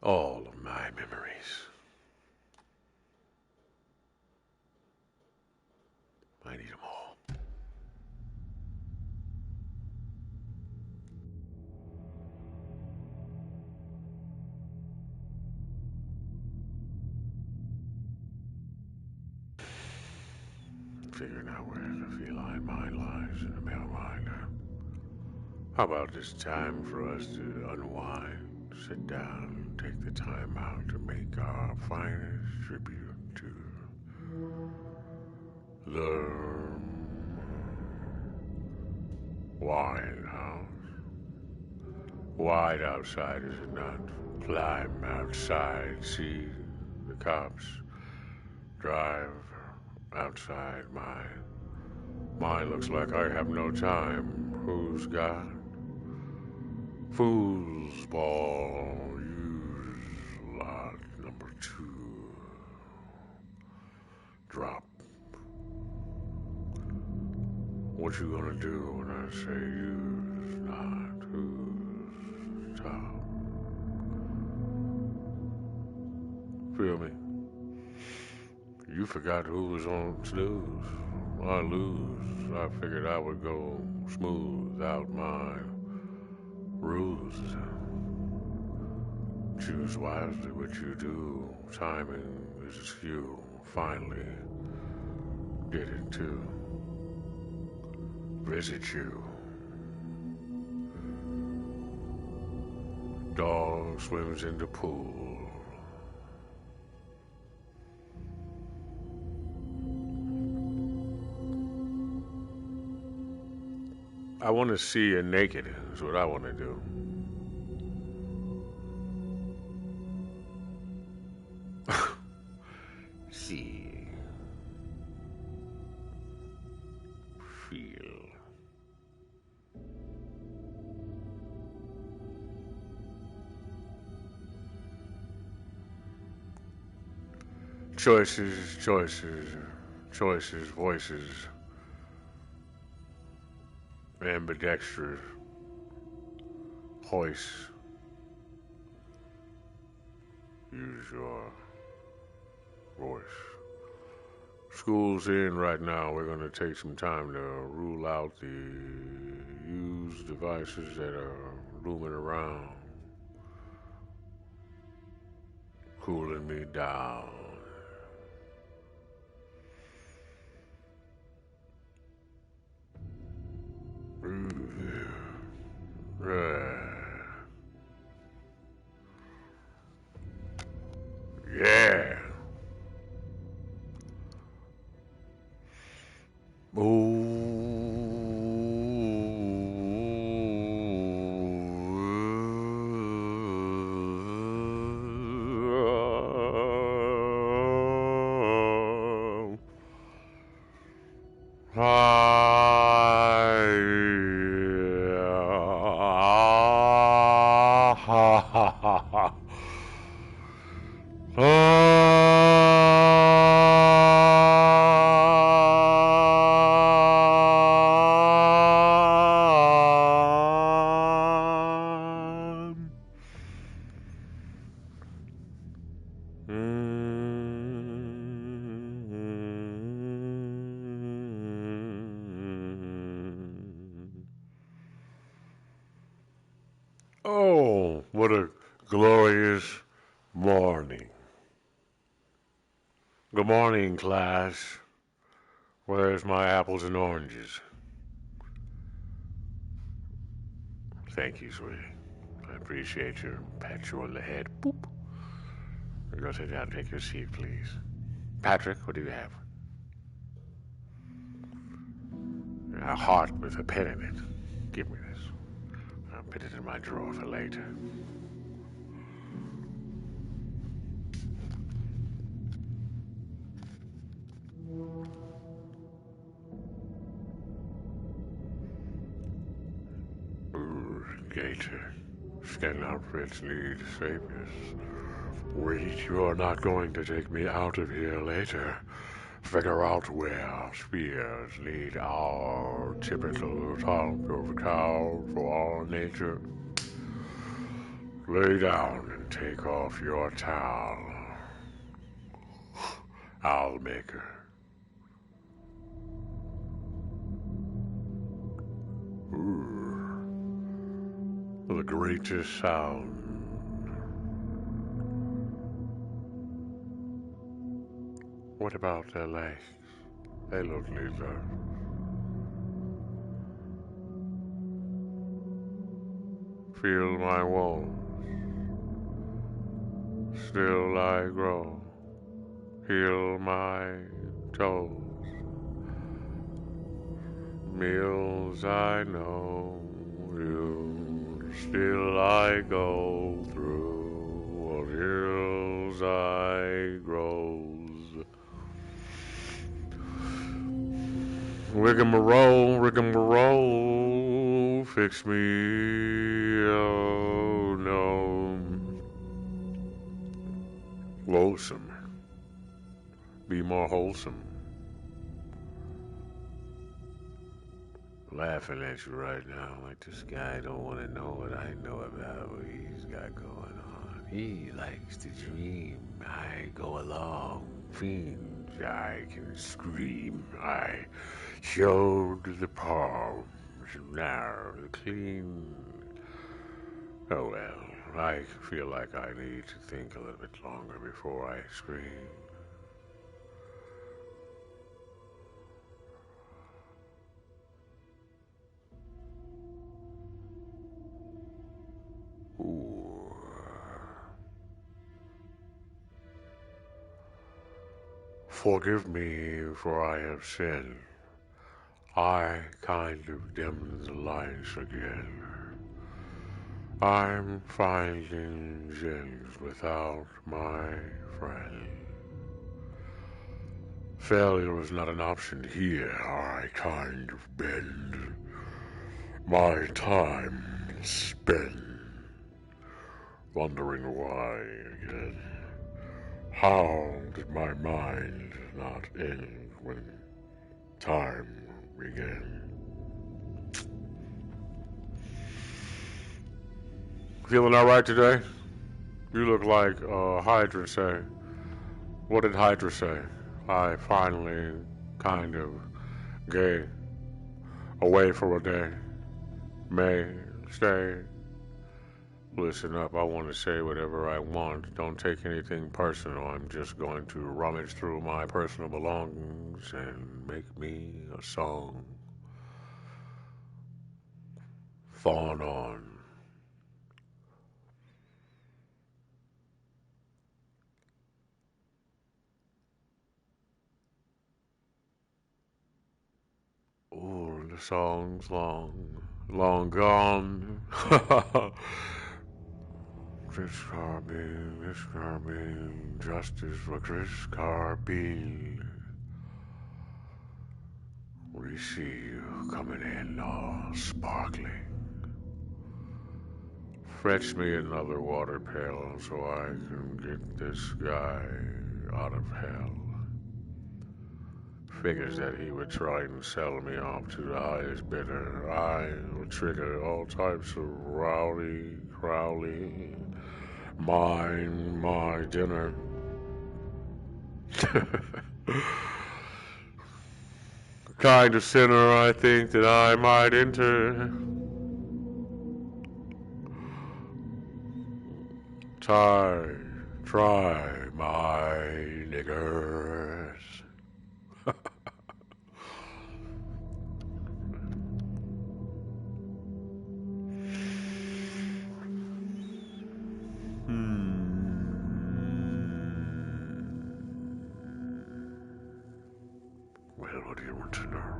All of my memories. I need them all. Figuring out where the feline mind lies in the male mind. How about this time for us to unwind, sit down, take the time out to make our finest tribute to the wine house. Wide outside, is it not? Climb outside, see the cops drive outside mine looks like I have no time. Who's got fool's ball? Use lot number 2. Drop. What you gonna do when I say use not? Who's top? Feel me? You forgot who was on snooze. I lose. I figured I would go smooth out my ruse. Choose wisely what you do. Timing is askew. Finally, did it too. Visit you. Dog swims in the pool. I want to see you naked, is what I want to do. See. Feel. Choices, choices, choices, voices. Ambidextrous. Hoist. Use your voice. School's in right now. We're going to take some time to rule out the used devices that are looming around, cooling me down. Yeah. Oh, what a glorious morning. Good morning, class. Where's my apples and oranges? Thank you, sweetie. I appreciate you. Pat you on the head. Boop. Go sit down. Take your seat, please. Patrick, what do you have? A heart with a pen in it. Give me this. I'll put it in my drawer for later. Gator. Skin outfits need saviors. Wait, you're not going to take me out of here later. Figure out where spears lead our typical talk of cow for all nature. Lay down and take off your towel. I'll make her. Ooh, the greatest sound. What about their legs? They look lizard. Feel my wounds. Still I grow. Heal my toes. Meals I know you. Still I go through. What hills I grows. Rigmarole, fix me, oh no. Loathsome, be more wholesome. Laughing at you right now, like this guy don't want to know what I know about what he's got going on. He likes to dream, I go along, fiends, I can scream, I showed the palms, now the clean. Oh well, I feel like I need to think a little bit longer before I scream. Ooh. Forgive me, for I have sinned. I kind of dimmed the lights again. I'm finding gems without my friend. Failure was not an option here. I kind of bend my time spent wondering why again. How did my mind not end when time began? Feeling alright today? You look like Hydra say. What did Hydra say? I finally kind of gay away for a day. May stay. Listen up, I want to say whatever I want. Don't take anything personal. I'm just going to rummage through my personal belongings and make me a song. Fawn on. Ooh, the song's long gone. Chris Carbine, justice for Chris Carbine. We see you coming in all sparkling. Fetch me another water pail so I can get this guy out of hell. Figures that he would try and sell me off to the highest bidder. I would trigger all types of rowdy, crowley. Mine, my dinner. The kind of sinner I think that I might enter. Try my niggers. Well, what do you want to know?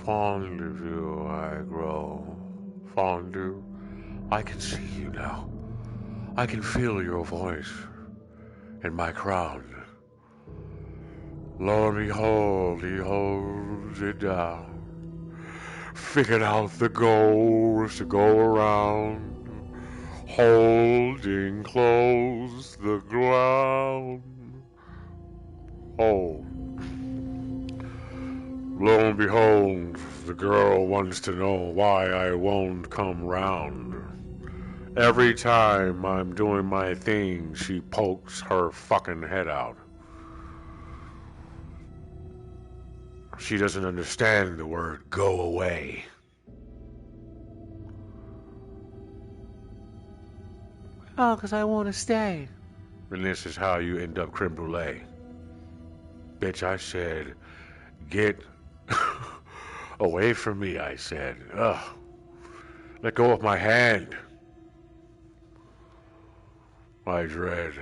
Fond of you I grow. Fondue, I can see you now. I can feel your voice in my crown. Lo and behold, he holds it down. Figured out the goals to go around. Holding close the ground. Oh, Lo and behold, the girl wants to know why I won't come round. Every time I'm doing my thing, she pokes her fucking head out. She doesn't understand the word go away. Oh, 'cause I want to stay. And this is how you end up creme brulee. Bitch, I said, get away from me, I said. Ugh. Let go of my hand. I dread.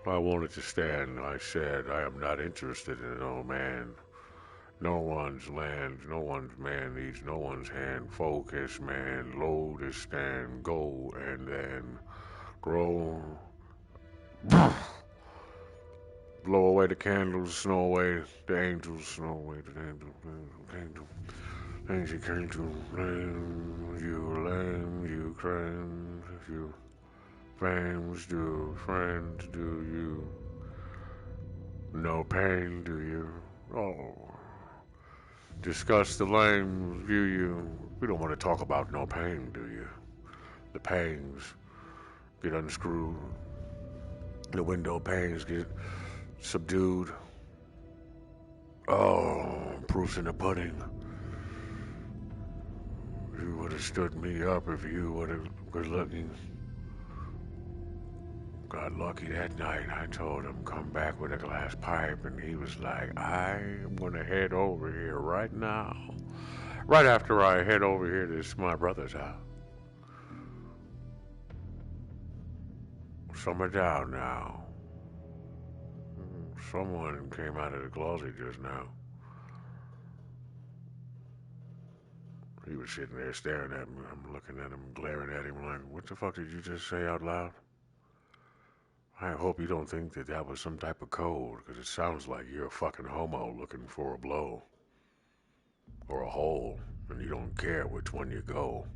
I wanted to stand. I said, I am not interested in no man. No one's land, no one's man needs no one's hand. Focus, man, load is stand, go, and then grow. Blow away the candles, snow away the angels, snow away the angels. Things you came to blame, you crimes, you fames, do friends, do you? No pain, do you? Oh. Discuss the lame, view you. We don't want to talk about no pain, do you? The panes get unscrewed. The window panes get subdued. Oh, proof's in the pudding. You would have stood me up if you would have good looking. Got lucky that night. I told him come back with a glass pipe, and he was like, I am gonna head over here right now. Right after I head over here to my brother's house. Summer down now. Someone came out of the closet just now. He was sitting there staring at me. I'm looking at him, glaring at him like, what the fuck did you just say out loud? I hope you don't think that that was some type of code, because it sounds like you're a fucking homo looking for a blow. Or a hole, and you don't care which one you go.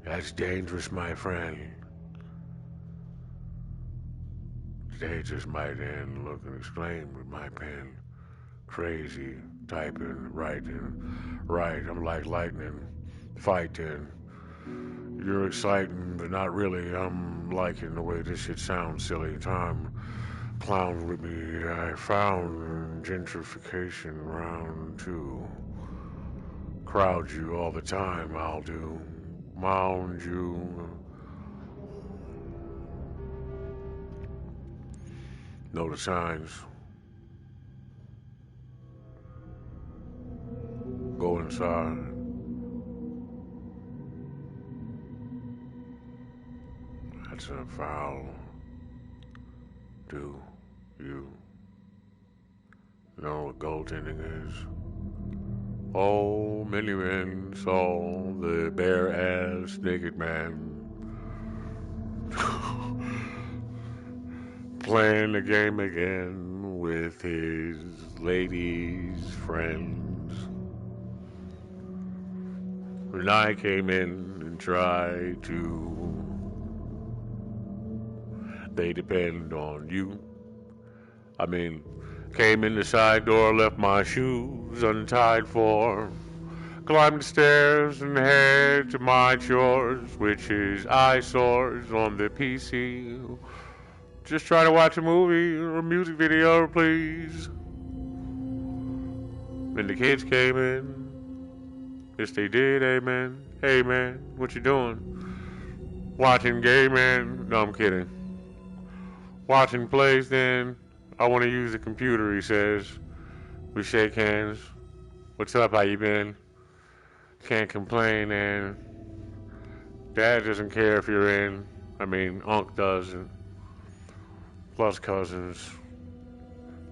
That's dangerous, my friend. Dangerous might end, look and exclaim with my pen. Crazy, typing, writing, right, I'm like lightning, fighting. You're exciting, but not really. I'm liking the way this shit sounds silly. Time clown with me. I found gentrification round two. Crowd you all the time, I'll do. Mound you. Know the signs. Go inside. That's a foul. Do you know what goaltending is? Oh, many men saw the bare-ass naked man playing the game again with his ladies' friends. When I came in and tried to, they depend on you. I mean, came in the side door, left my shoes untied for. Climbed the stairs and head to my chores, which is eyesores on the PC. Just try to watch a movie or a music video, please. And the kids came in. Yes, they did, amen. Hey, man, what you doing? Watching Gay Man? No, I'm kidding. Watching plays then. I want to use the computer, he says. We shake hands. What's up, how you been? Can't complain, and Dad doesn't care if you're in. I mean, Unc doesn't. Plus cousins.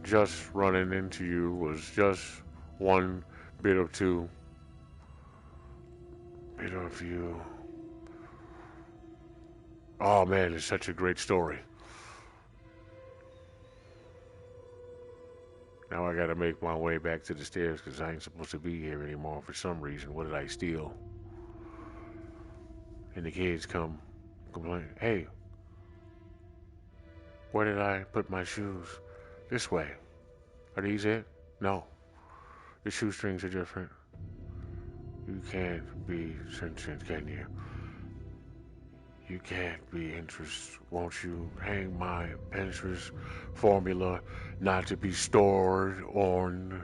Just running into you was just one bit of two. Bit of you. Oh man, it's such a great story. Now I gotta make my way back to the stairs because I ain't supposed to be here anymore for some reason. What did I steal? And the kids come complain. Hey, where did I put my shoes? This way. Are these it? No. The shoestrings are different. You can't be sentient, can you? You can't be interest. Won't you hang my Pinterest formula not to be stored on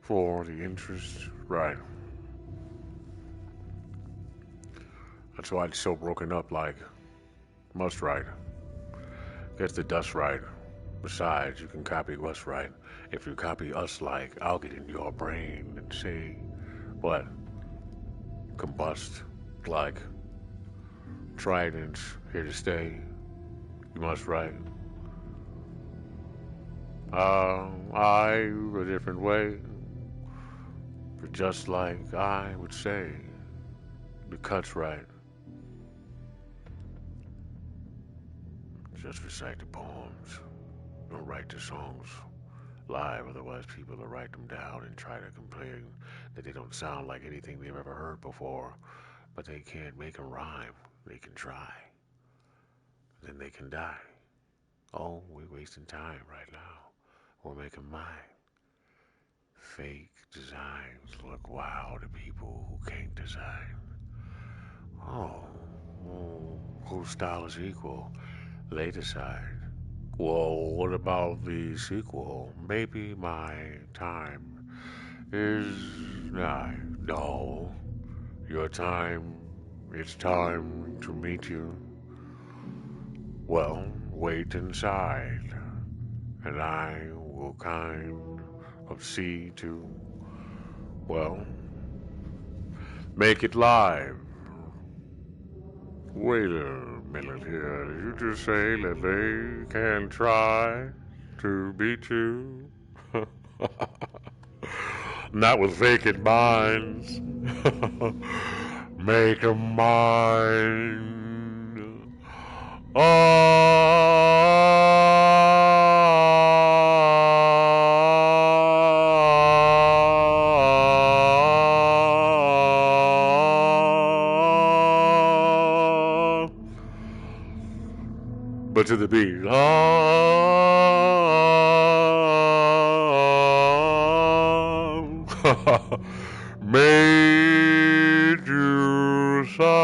for the interest? Right. That's why it's so broken up like must right. Gets the dust right. Besides, you can copy what's right. If you copy us like, I'll get in your brain and say, what? Combust like tridents here to stay. You must write. I a different way. But just like I would say, the cut's right. Just recite the poems. Don't write the songs live, otherwise people will write them down and try to complain that they don't sound like anything they've ever heard before. But they can't make them rhyme. They can try. Then they can die. Oh, we're wasting time right now. We're making mine. Fake designs look wow to people who can't design. Oh, whose style is equal? They decide. Well, what about the sequel? Maybe my time is nigh. No, your time, it's time to meet you. Well, wait inside, and I will kind of see to, well, make it live. Wait a minute here. Did you just say that they can try to beat you? Not with vacant minds. Make a mind. But to the beat. Made you sign.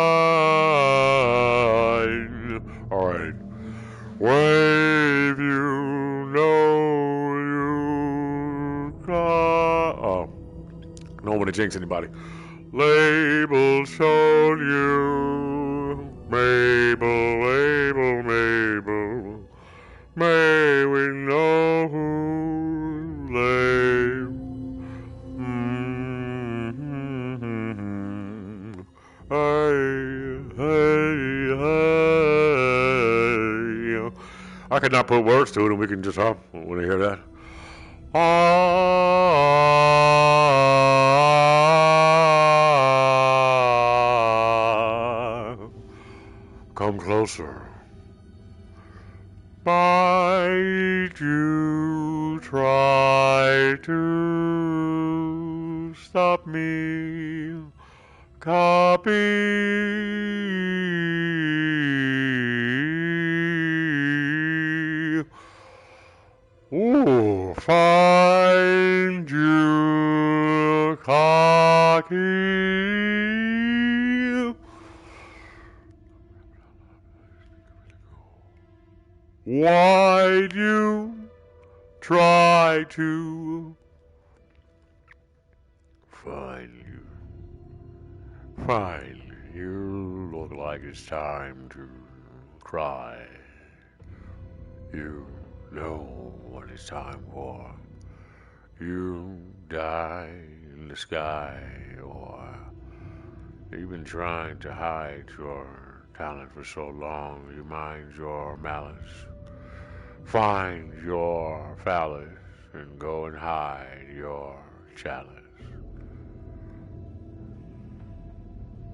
All right. Wave you know you cry. Oh, don't want to jinx anybody. Label showed you. Mabel, Mabel, Mabel. May we know who they. Mm-hmm. Hey, hey, hey. I could not put words to it, and we can just hum when I hear that. Ah, come closer. Might you try to stop me? Copy. Ooh, find you cocky. Why'd you try to find you? Find you look like it's time to cry. You know what it's time for. You die in the sky, or you've been trying to hide your talent for so long, you mind your malice. Find your phallus and go and hide your chalice.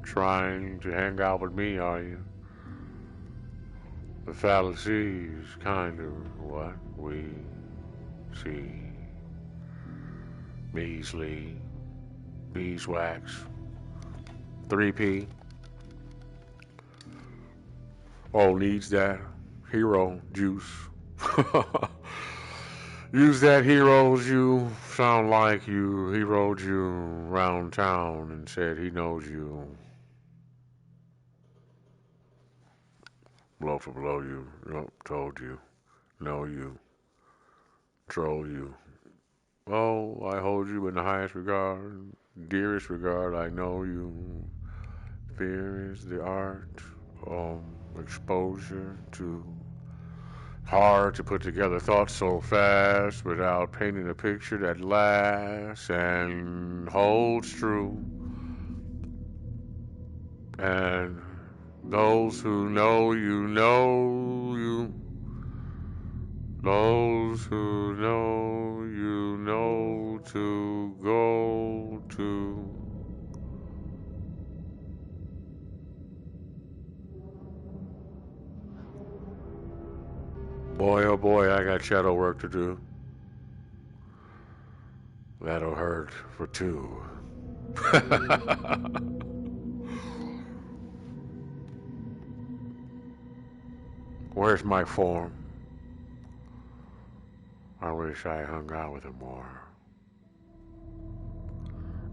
Trying to hang out with me, are you? The fallacies kind of what we see. Measly, beeswax, 3P. All needs that hero juice. Use that heroes you sound like you. He rode you round town and said he knows you. Blow for blow you. Nope, told you. Know you. Troll you. Oh, I hold you in the highest regard. Dearest regard, I know you. Fear is the art. Exposure to hard to put together thoughts so fast without painting a picture that lasts and holds true. And those who know you know you. Those who know to go to. Boy, oh boy, I got shadow work to do. That'll hurt for two. Where's my form? I wish I hung out with him more.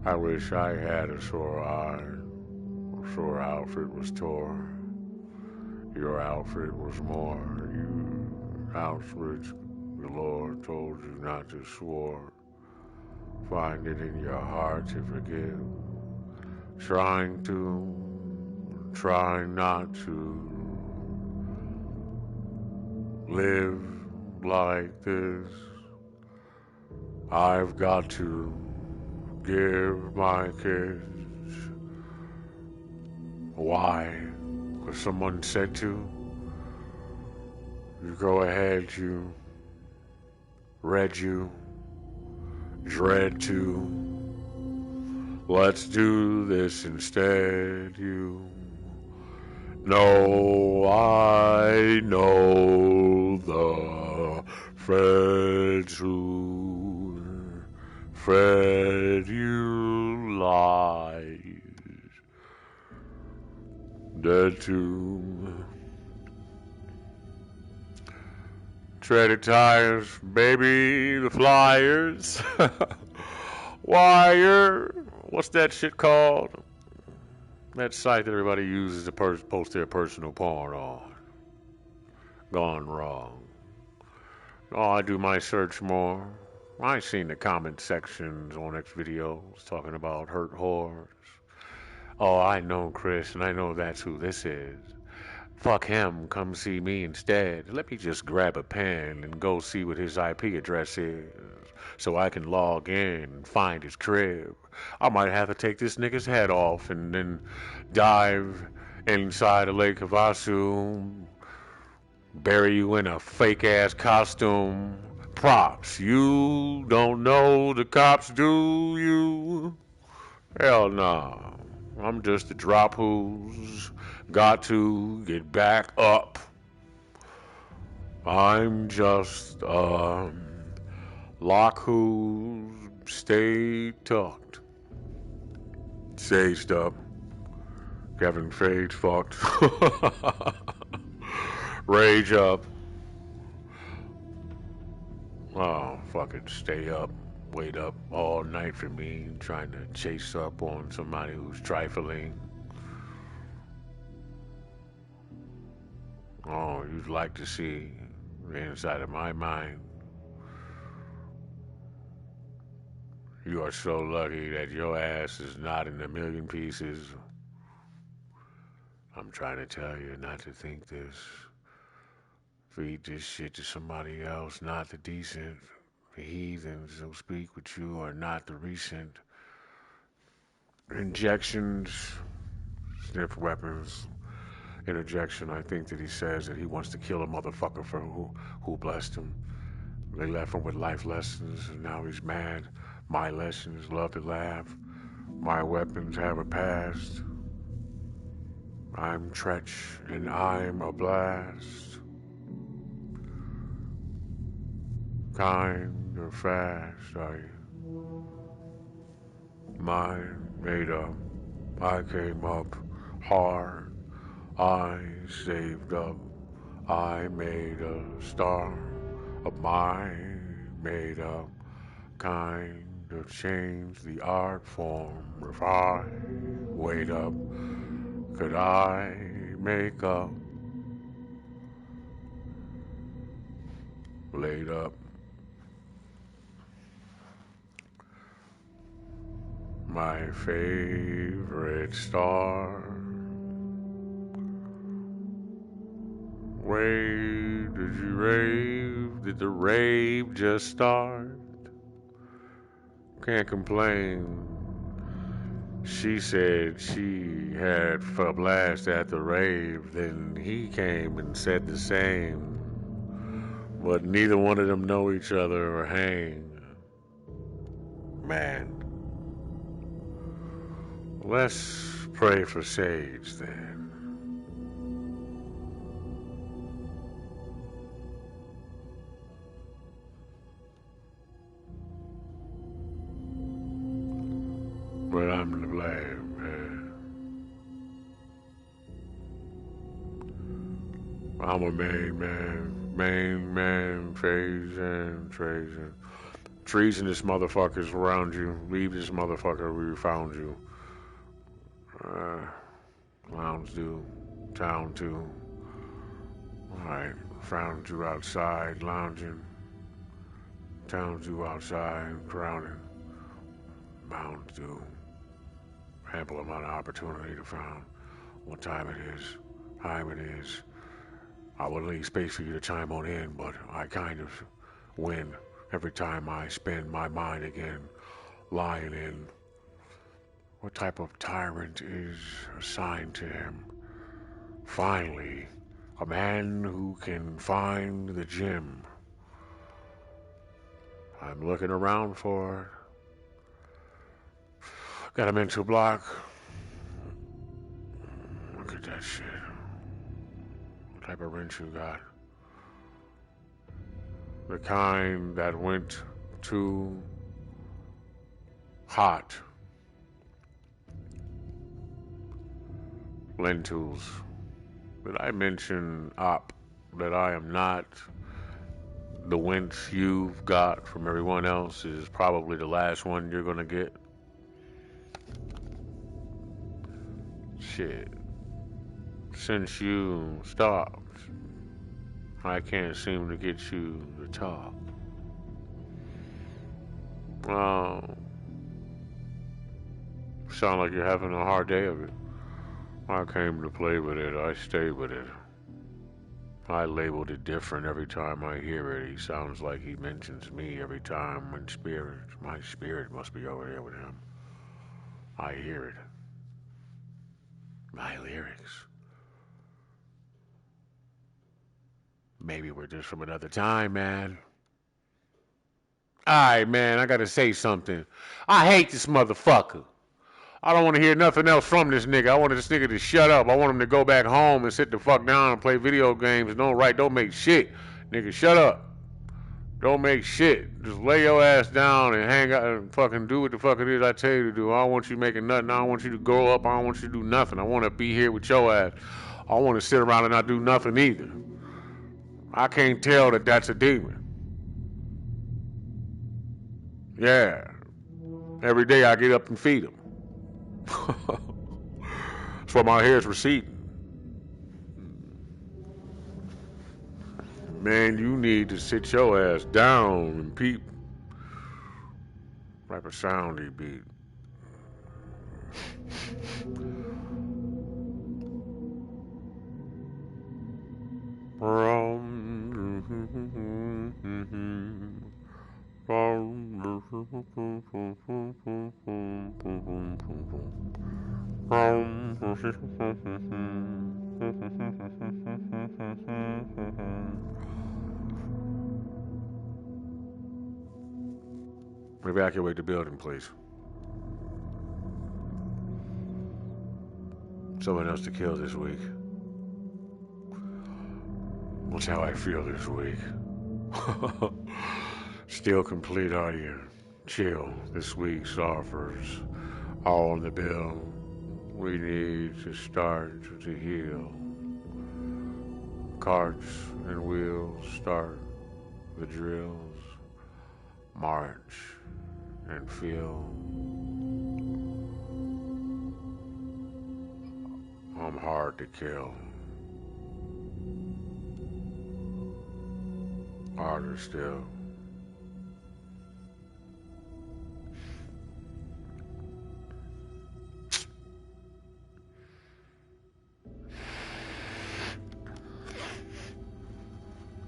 I wish I had a sore eye. A sore outfit was tore. Your outfit was more. You outfit the Lord told you not to swore. Find it in your heart to forgive. Trying not to live like this. I've got to give my kids. Why? Because someone said to. You go ahead, you read you, dread to. Let's do this instead, you. No, I know the Feds who fed you lies. Dead to treaded tires, baby, the flyers. Wire, what's that shit called? That site that everybody uses to post their personal porn on. Gone wrong. Oh, I do my search more. I seen the comment sections on X videos talking about hurt whores. Oh, I know Chris, and I know that's who this is. Fuck him, come see me instead. Let me just grab a pen and go see what his IP address is so I can log in and find his crib. I might have to take this nigga's head off and then dive inside a Lake Havasu, bury you in a fake-ass costume. Props. You don't know the cops, do you? Hell no. I'm just a drop who's got to get back up. I'm just a lock who stay tucked. Saged up. Kevin Feige fucked. Rage up. Oh, fucking stay up. Wait up all night for me, trying to chase up on somebody who's trifling. Oh, you'd like to see the inside of my mind. You are so lucky that your ass is not in a million pieces. I'm trying to tell you not to think this. Feed this shit to somebody else, not the decent. The heathens who speak with you are not the recent. Injections, sniff weapons, interjection. I think that he says that he wants to kill a motherfucker for who blessed him. They left him with life lessons, and now he's mad. My lessons, love to laugh. My weapons have a past. I'm Tretch, and I'm a blast. Kind or fast, are you? Mine made up. I came up hard. I saved up. I made a star of my made up, kind of change the art form. If I wait up, could I make up, laid up? My favorite star. Wave, did you rave? Did the rave just start? Can't complain. She said she had a blast at the rave, then he came and said the same. But neither one of them know each other or hang. Man, let's pray for Sage then. But I'm to blame, man. I'm a main man, treason this motherfuckers around you. Leave this motherfucker, we found you. Lounge do, town too. Alright, found you outside, lounging. Town you outside, crowding. Bound to. Ample amount of opportunity to find what time it is, I would leave space for you to chime on in, but I kind of win every time I spend my mind again lying in. What type of tyrant is assigned to him? Finally, a man who can find the gem. I'm looking around for it. Got a mental block. Look at that shit. What type of wrench you got? The kind that went too hot. Lentils. Did I mention that I am not the winch you've got from everyone else is probably the last one you're gonna get? Shit. Since you stopped, I can't seem to get you to talk. Sound like you're having a hard day of it. I came to play with it, I stay with it. I labeled it different every time I hear it. He sounds like he mentions me every time when my spirit must be over there with him. I hear it. My lyrics. Maybe we're just from another time, man. Alright, man, I gotta say something. I hate this motherfucker. I don't want to hear nothing else from this nigga. I want this nigga to shut up. I want him to go back home and sit the fuck down and play video games. Don't make shit. Nigga, shut up. Don't make shit. Just lay your ass down and hang out and fucking do what the fuck it is I tell you to do. I don't want you making nothing. I don't want you to grow up. I don't want you to do nothing. I want to be here with your ass. I want to sit around and not do nothing either. I can't tell that that's a demon. Yeah. Every day I get up and feed him. That's why my hair's receding. Man, you need to sit your ass down and peep. Like a sound he beat. Evacuate the building, please. Someone else to kill this week. That's how I feel this week. Still complete audio. Chill. This week's offers all on the bill. We need to start to heal. Carts and wheels start the drills. march and feel I'm hard to kill. Harder still.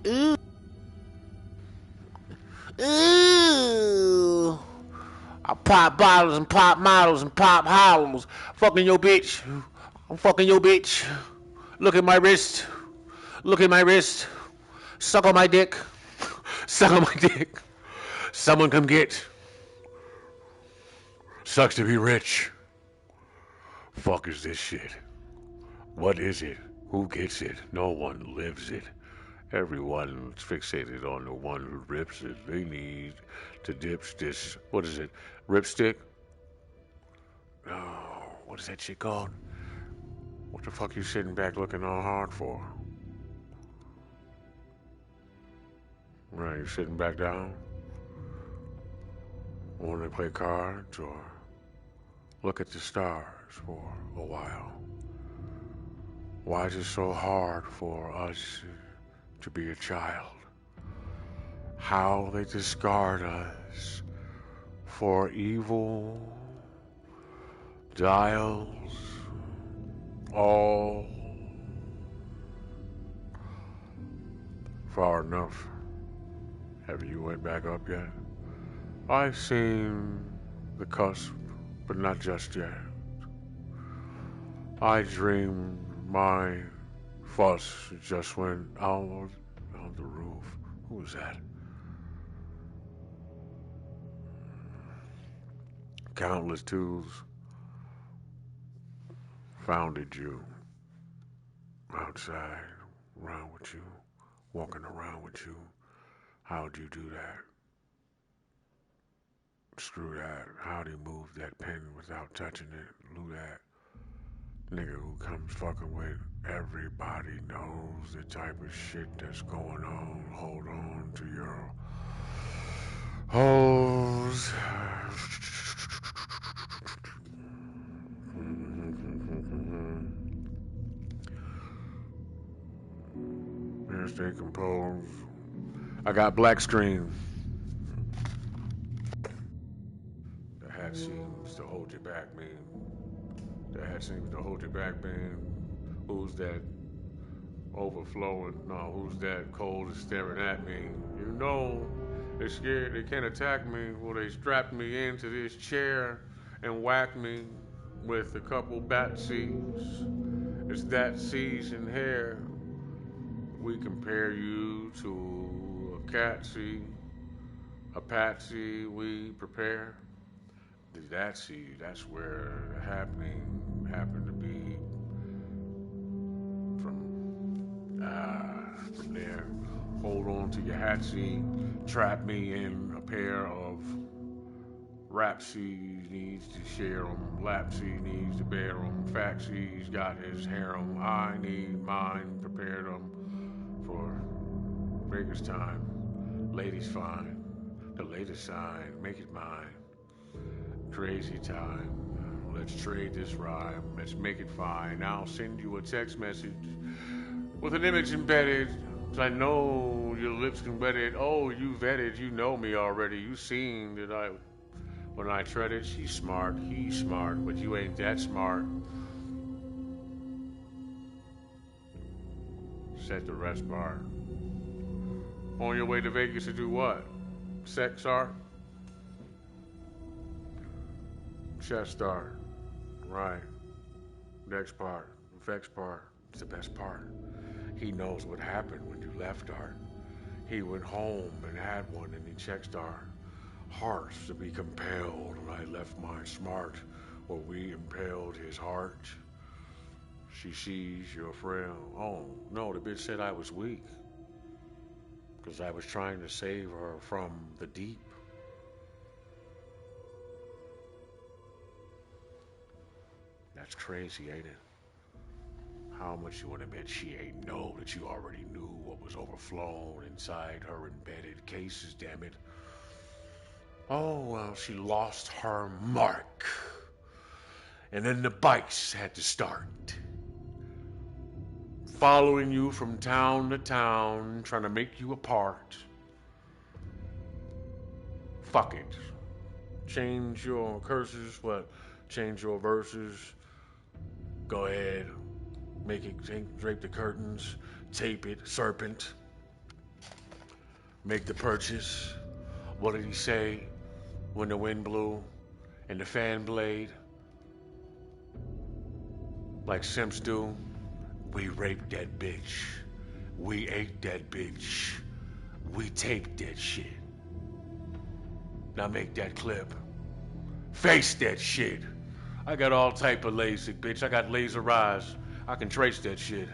Ooh. Ooh. I pop bottles and pop models and pop hollows. Fucking your bitch. I'm fucking your bitch. Look at my wrist. Look at my wrist. Suck on my dick. Suck on my dick. Someone come get. Sucks to be rich. Fuck is this shit? What is it? Who gets it? No one lives it. Everyone's fixated on the one who rips it. They need to dip this. What is it? Ripstick? Oh, what is that shit called? What the fuck you sitting back looking all hard for? Right, you sitting back down? Want to play cards or look at the stars for a while? Why is it so hard for us to be a child? How they discard us for evil dials, all far enough. Have you went back up yet? I've seen the cusp, but not just yet. I dreamed my fuss just went out on the roof. Who was that? Countless twos founded you outside, around with you, walking around with you. How'd you do that? Screw that. How'd he move that pen without touching it? Lou that. Nigga who comes fucking with everybody knows the type of shit that's going on. Hold on to your hoes. Yes, stay composed. I got black screen. The hat seems to hold you back, man. The hat seems to hold you back, man. Who's that overflowing? No, who's that cold is staring at me? You know, they're scared. They can't attack me. Well, they strapped me into this chair and whacked me with a couple bat seeds. It's that season here. We compare you to a catsy, a patsy we prepare. That seed, that's where the happening happened to be from there. Hold on to your hatsy, trap me in a pair of Rapsy needs to share them, Lapsy needs to bear them, Faxy's got his harem, I need mine, prepared them for breakers time. Ladies fine, the latest sign, make it mine. Crazy time. Let's trade this rhyme. Let's make it fine. I'll send you a text message with an image embedded. So I know your lips can wet it. Oh, you vetted. You know me already. You seen that when I treaded. She's smart. He's smart. But you ain't that smart. Set the rest bar. On your way to Vegas to do what? Sex art? Chest art. Right. Next part. Vex part. It's the best part. He knows what happened when you left Art. He went home and had one and he checks our hearts to be compelled. I left mine smart, or we impaled his heart. She sees your friend. Oh, no, the bitch said I was weak. Because I was trying to save her from the deep. That's crazy, ain't it? How much you want to bet she ain't know that you already knew what was overflown inside her embedded cases, damn it. Oh, well, she lost her mark. And then the bites had to start. Following you from town to town, trying to make you a part. Fuck it. Change your curses, what? Change your verses. Go ahead. Make it, drape the curtains, tape it, serpent. Make the purchase. What did he say when the wind blew and the fan blade? Like simps do. We raped that bitch. We ate that bitch. We taped that shit. Now make that clip. Face that shit. I got all type of LASIK, bitch. I got laser eyes. I can trace that shit.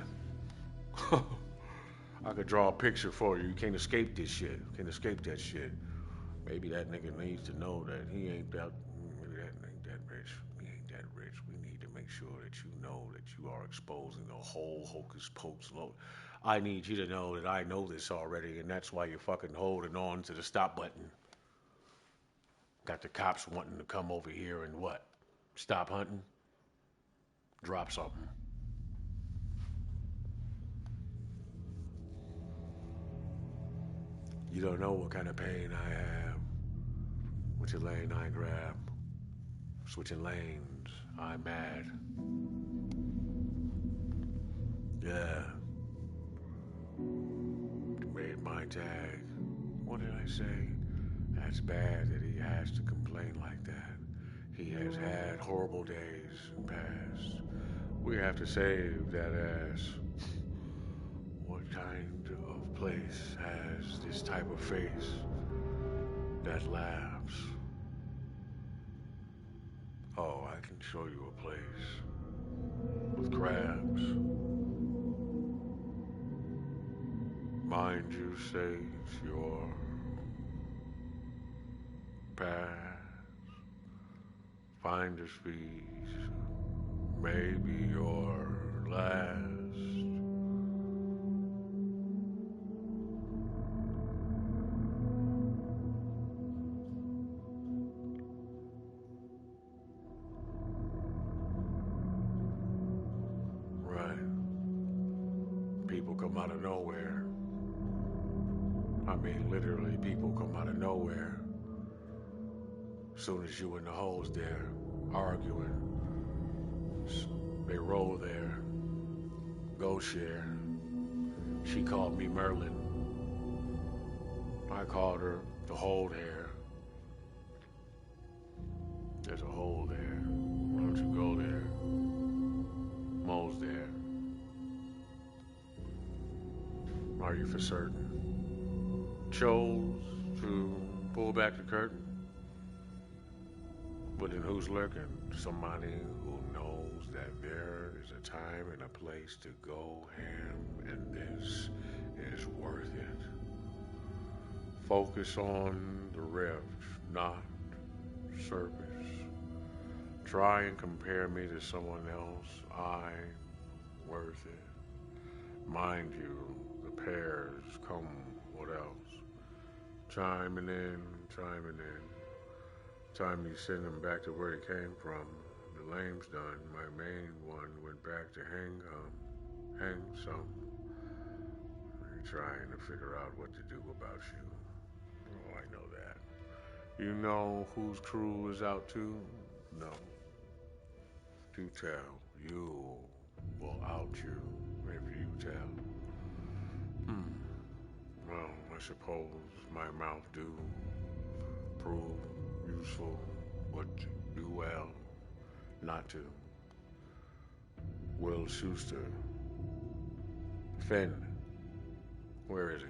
I could draw a picture for you. You can't escape this shit. You can't escape that shit. Maybe that nigga needs to know that he ain't that. Maybe that ain't that rich. He ain't that rich. We need to make sure that you know that you are exposing the whole hocus pocus load. I need you to know that I know this already, and that's why you're fucking holding on to the stop button. Got the cops wanting to come over here and what? Stop hunting? Drop something. You don't know what kind of pain I have. Which lane I grab. Switching lanes, I'm mad. Yeah. Made my tag. What did I say? That's bad that he has to complain like that. He has had horrible days in past. We have to save that ass. What kind of place has this type of face that laughs? Oh, I can show you a place with crabs. Mind you, sage your past. Find a speech, maybe your last. Right. People come out of nowhere. I mean, literally, people come out of nowhere. Soon as you and the hoes there arguing, they roll there. Go share. She called me Merlin. I called her the hold hair. There's a hole there. Why don't you go there? Mo's there. Are you for certain? Chose to pull back the curtain? But then who's lurking? Somebody who knows that there is a time and a place to go ham, and this is worth it. Focus on the rift, not surface. Try and compare me to someone else. I'm worth it. Mind you, the pairs come. What else? Chiming in, chiming in. Time you send them back to where he came from. The lame's done. My main one went back to hang some. You're trying to figure out what to do about you. Oh, I know that. You know whose crew is out too? No. Do tell. You will out you if you tell. Hmm. Well, I suppose my mouth do prove useful, but do well not to. Will Schuster. Finn. Where is he?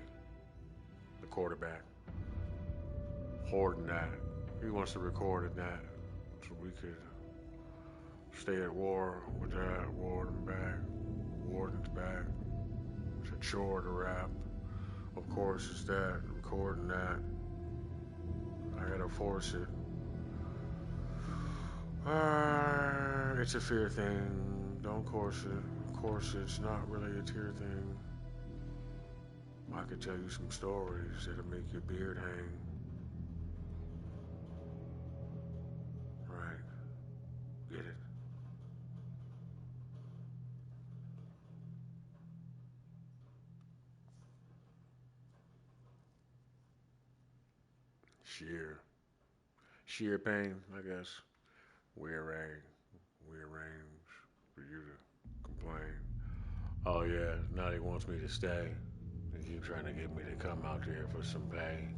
The quarterback. Hoarding that. He wants to record in that so we could stay at war with that. Warden back. Warden's back. It's a chore to rap. Of course, it's that. Recording that. I gotta force it. It's a fear thing. Don't course it. Course it's not really a tear thing. I could tell you some stories that'll make your beard hang. sheer pain, I guess. We arrange for you to complain. Oh yeah, now he wants me to stay. He keeps trying to get me to come out there for some pay.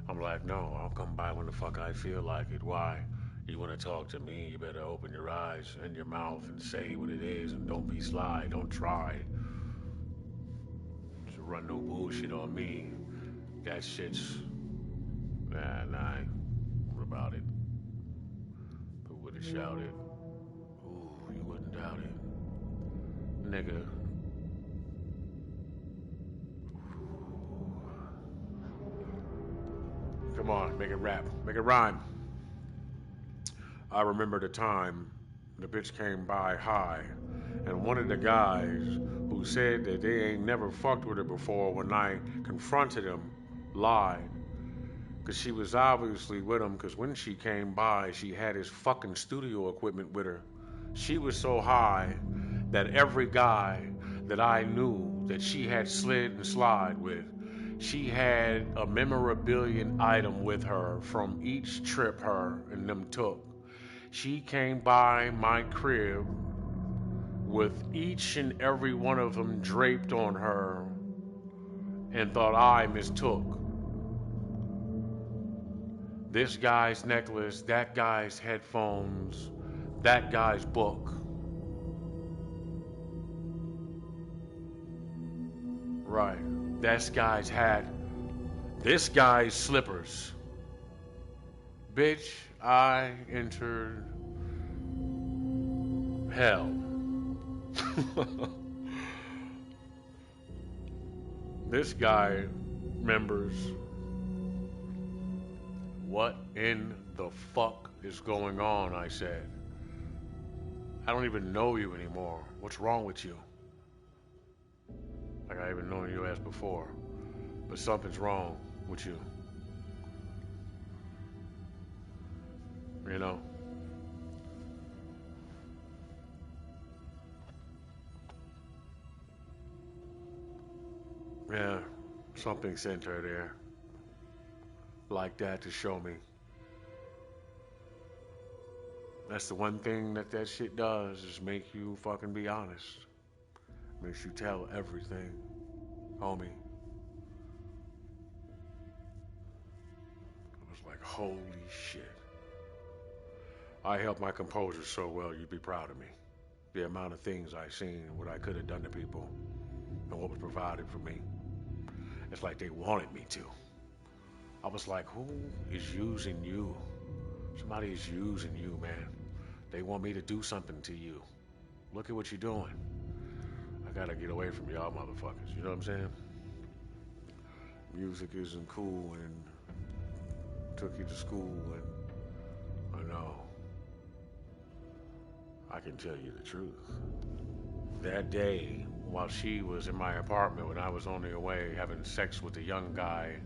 I'm like, no, I'll come by when the fuck I feel like it. Why? You want to talk to me? You better open your eyes and your mouth and say what it is, and don't be sly. Don't try to run no bullshit on me. That shit's nah. What about it? Who would have shouted? Ooh, you wouldn't doubt it, nigga. Come on, make it rap, make it rhyme. I remember the time the bitch came by high, and one of the guys who said that they ain't never fucked with her before when I confronted him lied. Because she was obviously with him, because when she came by, she had his fucking studio equipment with her. She was so high that every guy that I knew that she had slid and slide with, she had a memorabilia item with her from each trip her and them took. She came by my crib with each and every one of them draped on her and thought I mistook this guy's necklace, that guy's headphones, that guy's book. Right. That guy's hat, this guy's slippers. Bitch, I entered hell. This guy remembers what in the fuck is going on, I said. I don't even know you anymore. What's wrong with you? Like I even known you as before. But something's wrong with you. You know? Yeah, something sent her there. Like that to show me. That's the one thing that shit does is make you fucking be honest. Makes you tell everything, homie. I was like, holy shit. I held my composure so well you'd be proud of me. The amount of things I seen, what I could have done to people, and what was provided for me. It's like they wanted me to. I was like, who is using you? Somebody is using you, man. They want me to do something to you. Look at what you're doing. I gotta get away from y'all motherfuckers, you know what I'm saying? Music isn't cool and took you to school and I know. I can tell you the truth. That day, while she was in my apartment when I was on the way having sex with a young guy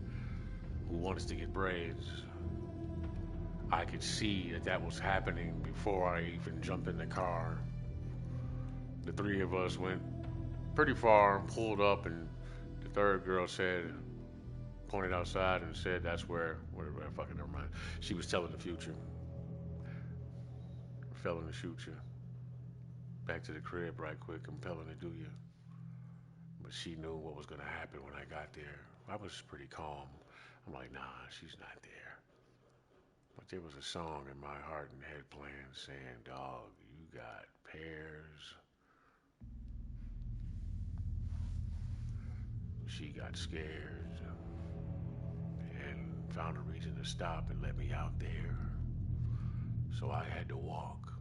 who wanted to get braids, I could see that was happening before I even jumped in the car. The three of us went pretty far, pulled up, and the third girl pointed outside and said that's whatever, fucking never mind. She was telling the future. Felling to shoot you. Back to the crib right quick, compelling to do you. But she knew what was gonna happen when I got there. I was pretty calm. I'm like, nah, she's not there. But there was a song in my heart and head playing saying, dog, you got pears. She got scared and found a reason to stop and let me out there. So I had to walk.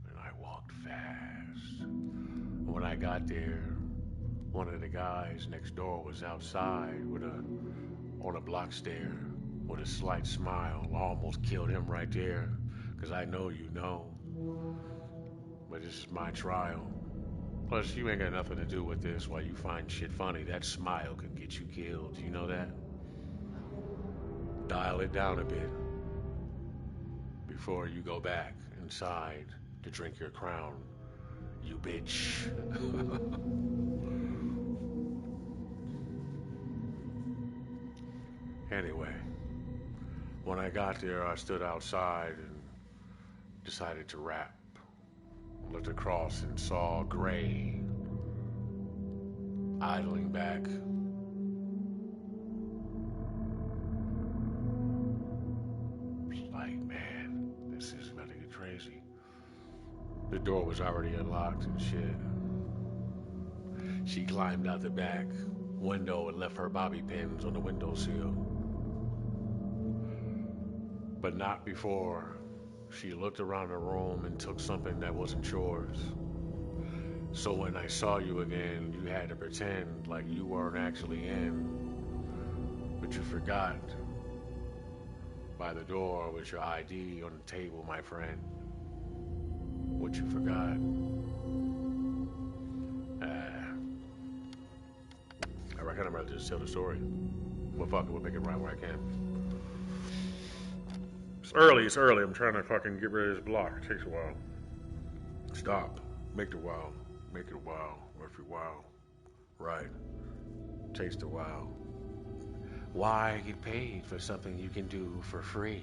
And I walked fast. When I got there, one of the guys next door was outside on a block stair with a slight smile. Almost killed him right there, 'cause I know you know. But this is my trial. Plus, you ain't got nothing to do with this while you find shit funny. That smile can get you killed. You know that? Dial it down a bit before you go back inside to drink your crown, you bitch. Anyway, When I got there, I stood outside and decided to rap. Looked across and saw Gray idling back. Like, man, this is about to get crazy. The door was already unlocked and shit. She climbed out the back window and left her bobby pins on the windowsill. But not before she looked around the room and took something that wasn't yours. So when I saw you again, you had to pretend like you weren't actually in. But you forgot. By the door with your ID on the table, my friend. What you forgot. I reckon I'm ready to just tell the story. Well, fuck it, we'll make it right where I can. It's early. I'm trying to fucking get rid of this block. It takes a while. Stop. Make it a while. Make it a while. Murphy, wow. Right. Takes a while. Why get paid for something you can do for free?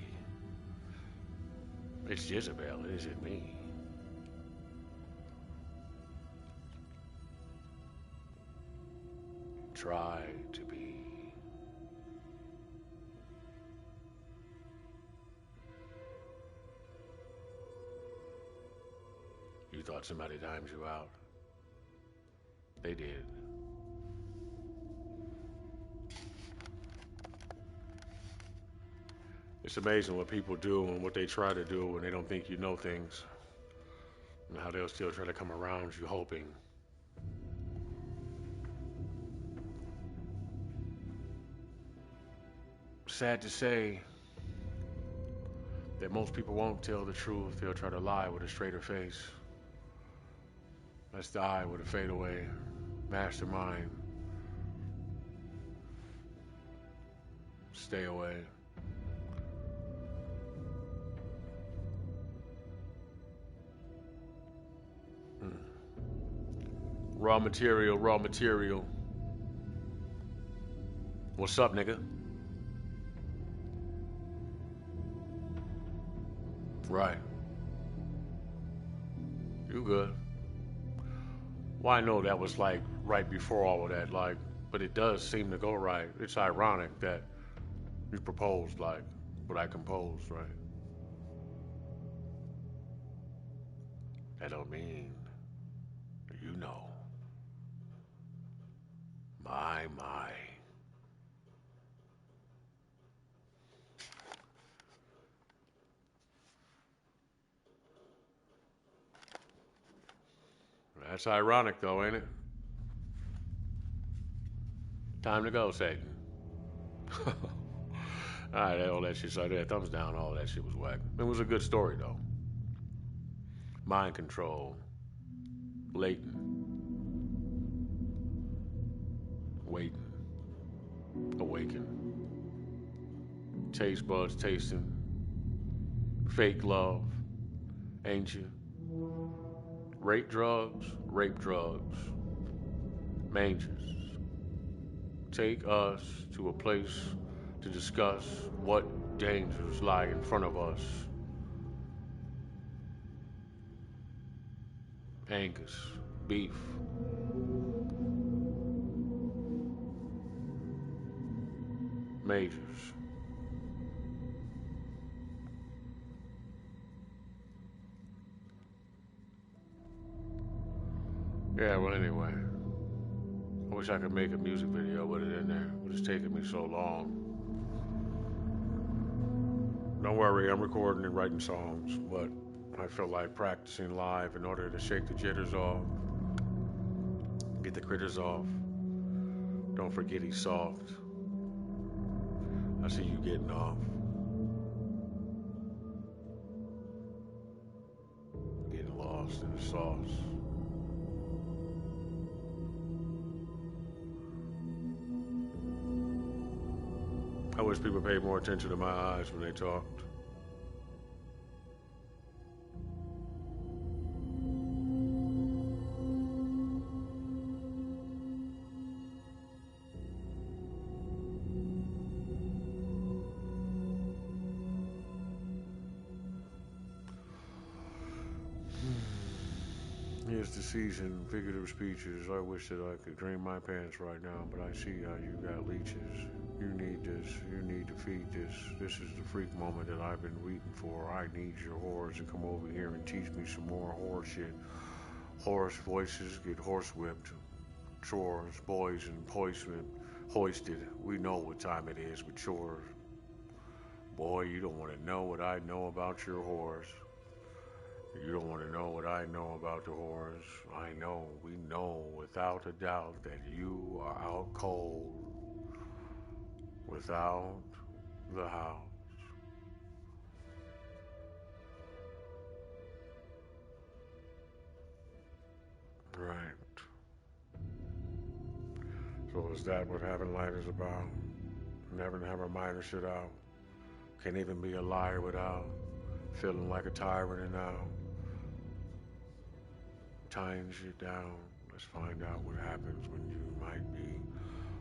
It's Jezebel, it isn't me. Try to be. You thought somebody dimes you out. They did. It's amazing what people do and what they try to do when they don't think you know things. And how they'll still try to come around you hoping. Sad to say that most people won't tell the truth. They'll try to lie with a straighter face. Let's die with a fadeaway mastermind. Stay away. Raw material, raw material. What's up, nigga? Right. You good. Well, I know that was like right before all of that, like, but it does seem to go right. It's ironic that you proposed like what I composed, right? That don't mean you know. My. That's ironic though, ain't it? Time to go, Satan. Alright, all that shit started there. Thumbs down, all that shit was whack. It was a good story though. Mind control. Latent. Waiting. Awaken. Taste buds tasting. Fake love. Ain't you? Rape drugs. Mangers. Take us to a place to discuss what dangers lie in front of us. Angus, beef. Majors. Yeah, well, anyway. I wish I could make a music video with it in there, but it's taking me so long. Don't worry, I'm recording and writing songs, but I feel like practicing live in order to shake the jitters off, get the critters off. Don't forget he's soft. I see you getting off. Getting lost in the sauce. I wish people paid more attention to my eyes when they talked. 'tis the season, figurative speeches. I wish that I could drain my pants right now, but I see how you got leeches. You need this. You need to feed this. This is the freak moment that I've been waiting for. I need your whores to come over here and teach me some more horse shit. Horse voices get horsewhipped. Chores, boys, and hoisted. We know what time it is with chores. Boy, you don't want to know what I know about your whores. You don't want to know what I know about the whores. I know, we know without a doubt that you are out cold without the house. Right. So is that what having life is about? Never have a minor shit out. Can't even be a liar without feeling like a tyrant and now tying shit down. Let's find out what happens when you might be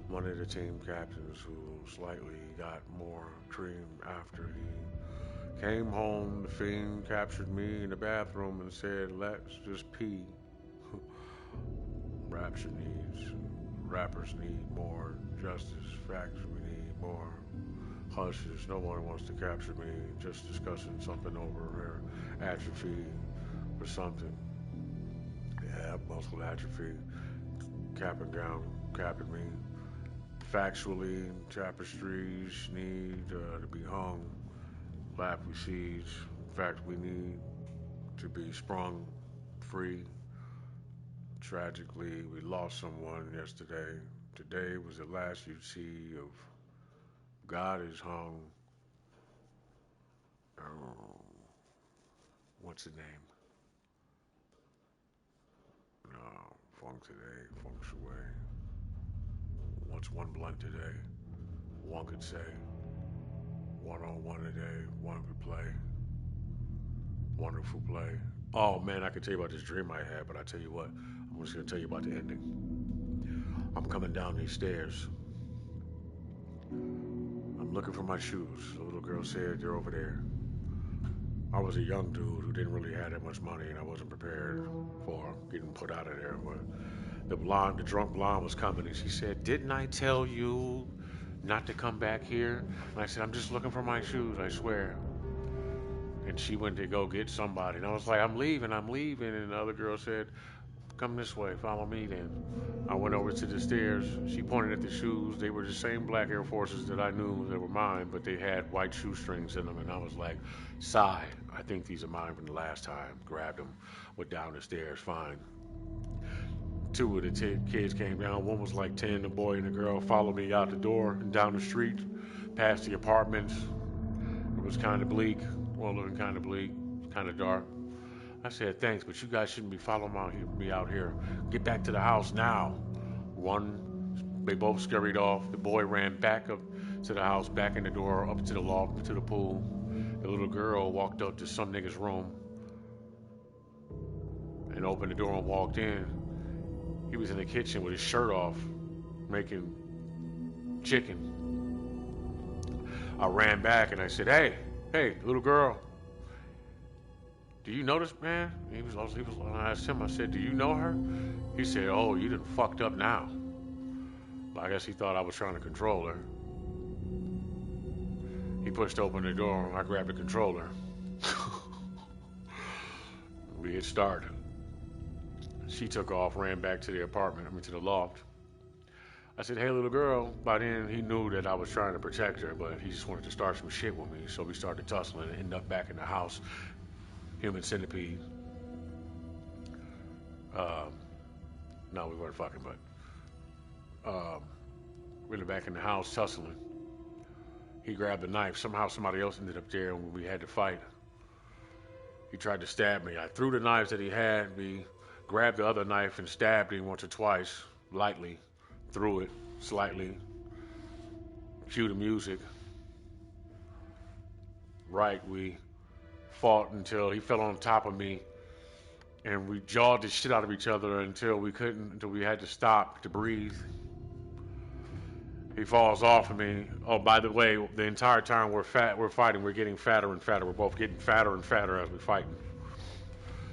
one of the team captains who slightly got more cream after he came home. The fiend captured me in the bathroom and said, "Let's just pee." Rapture needs, rappers need more justice. Facts, we need more hushes. No one wants to capture me. Just discussing something over her atrophy or something. Yeah, muscle atrophy. Cap and gown, capping me. Factually, tapestries need to be hung. Lap recedes. In fact, we need to be sprung free. Tragically, we lost someone yesterday. Today was the last you'd see of God is hung. Oh, what's the name? No, funk today, funk's away. What's one blunt today? One could say. One on one today, one could play. Wonderful play. Oh man, I could tell you about this dream I had, but I tell you what, I'm just gonna tell you about the ending. I'm coming down these stairs. I'm looking for my shoes. The little girl said they're over there. I was a young dude who didn't really have that much money, and I wasn't prepared for getting put out of there. But the drunk blonde, was coming, and she said, "Didn't I tell you not to come back here?" And I said, "I'm just looking for my shoes, I swear." And she went to go get somebody, and I was like, I'm leaving. And the other girl said, "Come this way, follow me then." I went over to the stairs. She pointed at the shoes. They were the same black Air Forces that I knew that were mine, but they had white shoestrings in them. And I was like, "Sigh, I think these are mine from the last time." Grabbed them, went down the stairs, fine. Two of the kids came down. One was like 10, the boy and the girl followed me out the door and down the street, past the apartments. It was kind of bleak, well, looking kind of bleak, kind of dark. I said, "Thanks, but you guys shouldn't be following me out here. Get back to the house now." They both scurried off. The boy ran back up to the house, back in the door, up to the loft, to the pool. The little girl walked up to some nigga's room and opened the door and walked in. He was in the kitchen with his shirt off, making chicken. I ran back and I said, hey, little girl, do you know this man?" I asked him, I said, "Do you know her?" He said, "Oh, you done fucked up now." I guess he thought I was trying to control her. He pushed open the door, I grabbed the controller. We hit start. She took off, ran back to the apartment, to the loft. I said, "Hey, little girl." By then, he knew that I was trying to protect her, but he just wanted to start some shit with me. So we started tussling and ended up back in the house. Human centipede. No, we weren't fucking, but we were back in the house tussling. He grabbed the knife. Somehow somebody else ended up there and we had to fight. He tried to stab me. I threw the knives that he had. We grabbed the other knife and stabbed him once or twice, lightly. Threw it slightly. Cue the music. Right, we fought until he fell on top of me, and we jawed the shit out of each other until we had to stop to breathe. He falls off of me. Oh, by the way, the entire time we're fighting, we're getting fatter and fatter. We're both getting fatter and fatter as we fight.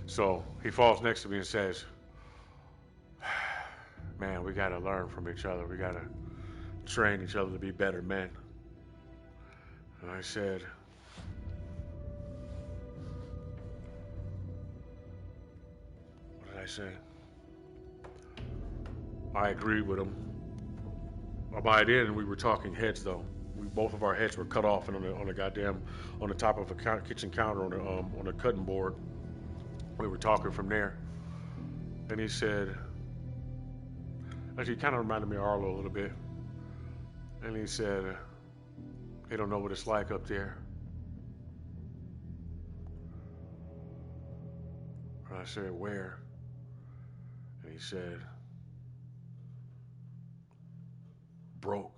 So he falls next to me and says, man, we gotta learn from each other. We gotta train each other to be better men. And I said, what did I say? I agreed with him. By then, we were talking heads though. Both of our heads were cut off and on the top of a kitchen counter on a cutting board. We were talking from there, and he said, actually, he kind of reminded me of Arlo a little bit. And he said, they don't know what it's like up there. And I said, where? And he said, broken,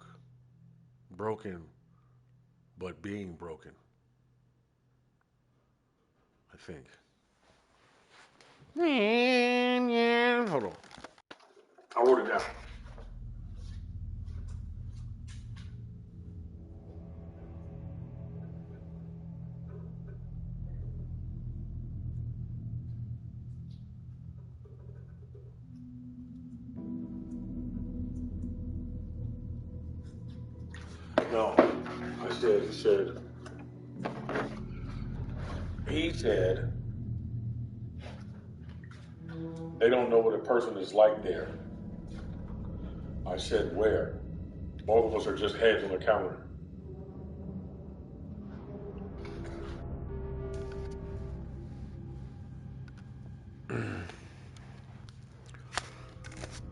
but being broken. I think. Hold on. I wrote it down. No, he said, they don't know what a person is like there. I said, where? Both of us are just heads on the counter.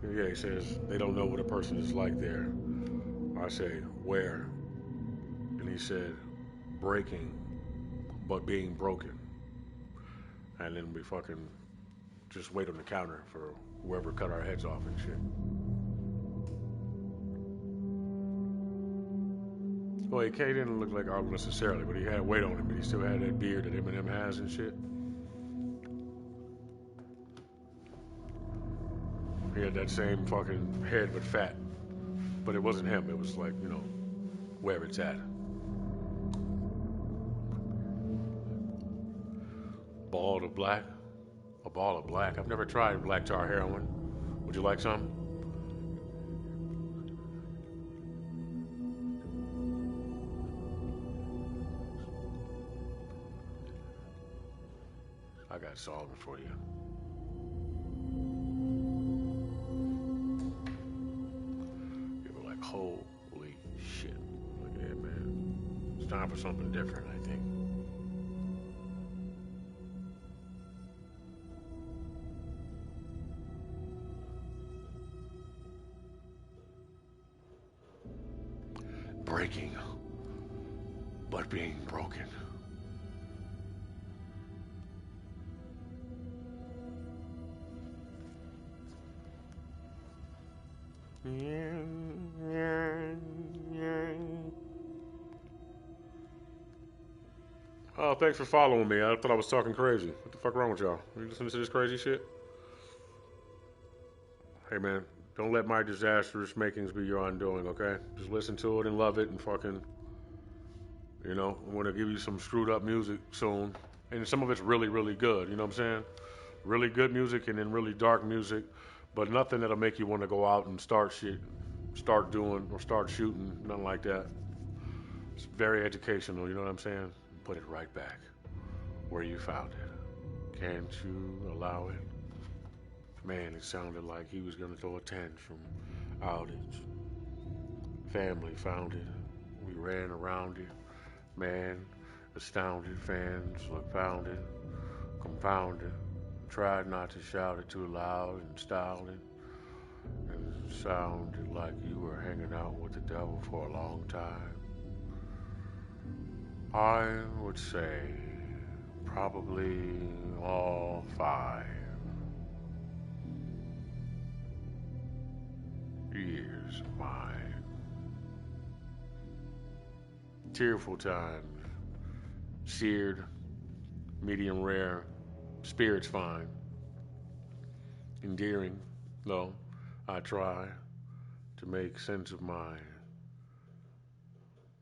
Yeah, he says, they don't know what a person is like there. I say, where? And he said, breaking, but being broken. And then we fucking just wait on the counter for whoever cut our heads off and shit. Well, K didn't look like Arlo necessarily, but he had weight on him, and he still had that beard that Eminem has and shit. He had that same fucking head but fat. But it wasn't him, it was like, you know, where it's at. Ball of black? A ball of black? I've never tried black tar heroin. Would you like some? I got something for you. You were like, holy shit. Like, yeah, man. It's time for something different, I think. Breaking, but being broken. Oh, thanks for following me. I thought I was talking crazy. What the fuck wrong with y'all? You listening to this crazy shit? Hey man, don't let my disastrous makings be your undoing, okay? Just listen to it and love it and fucking, you know, I'm gonna give you some screwed up music soon. And some of it's really, really good, you know what I'm saying? Really good music and then really dark music, but nothing that'll make you want to go out and start shit, start doing or start shooting, nothing like that. It's very educational, you know what I'm saying? Put it right back where you found it. Can't you allow it? Man, it sounded like he was gonna throw a tantrum. Outage. Family found it. We ran around it. Man, astounded fans found it. Confounded. Tried not to shout it too loud and styled it. It sounded like you were hanging out with the devil for a long time. I would say probably all 5 years of mine. Tearful times, seared, medium rare, spirits fine. Endearing, though, I try to make sense of my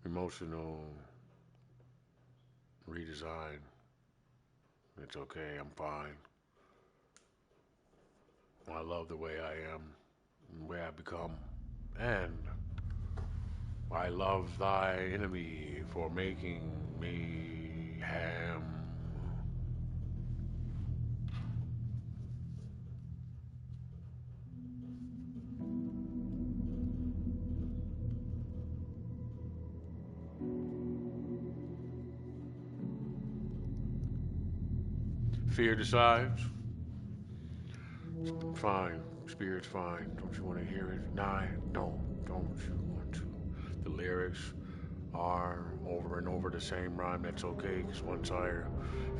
emotional redesign. It's okay, I'm fine. I love the way I am. where I become. And I love thy enemy for making me ham. Fear decides. Fine. Spirit's fine. Don't you want to hear it? Nah, no, don't you want to? The lyrics are over and over the same rhyme. That's okay, because once I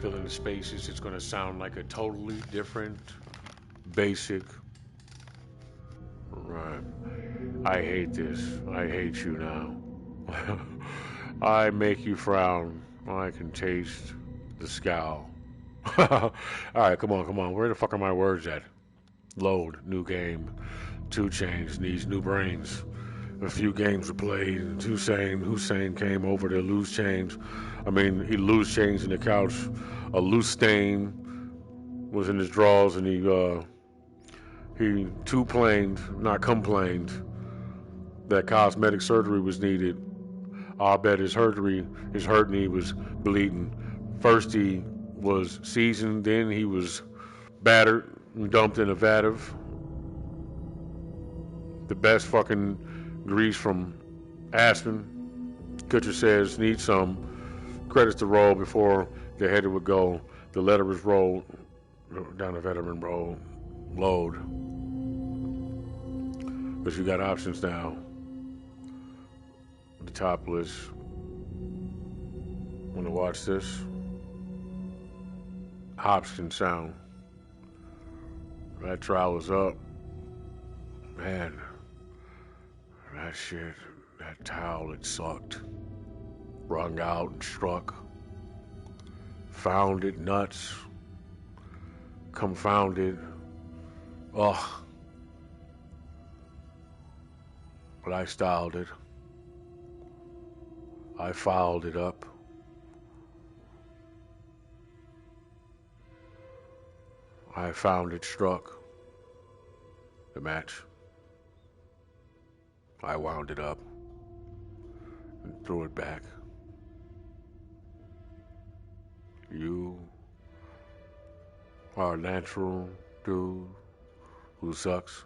fill in the spaces, it's going to sound like a totally different, basic rhyme. I hate this. I hate you now. I make you frown. I can taste the scowl. All right, come on, come on. Where the fuck are my words at? Load, new game. 2 Chainz needs new brains. A few games were played, and Hussein came over to loose change. I mean, he loose change in the couch. A loose stain was in his drawers, and he not complained that cosmetic surgery was needed. I bet his hurt knee was bleeding. First he was seasoned, then he was battered and dumped in a vat of the best fucking grease from Aspen. Kutcher says needs some credits to roll before the header would go. The letter was rolled down the veteran road. Load. But you got options now. The top list. Want to watch this? Hopkins sound. That trial was up. Man, that shit, that towel, it sucked. Wrung out and struck. Found it nuts. Confounded. Ugh. But I styled it. I filed it up. I found it struck. The match. I wound it up and threw it back. You are a natural dude who sucks.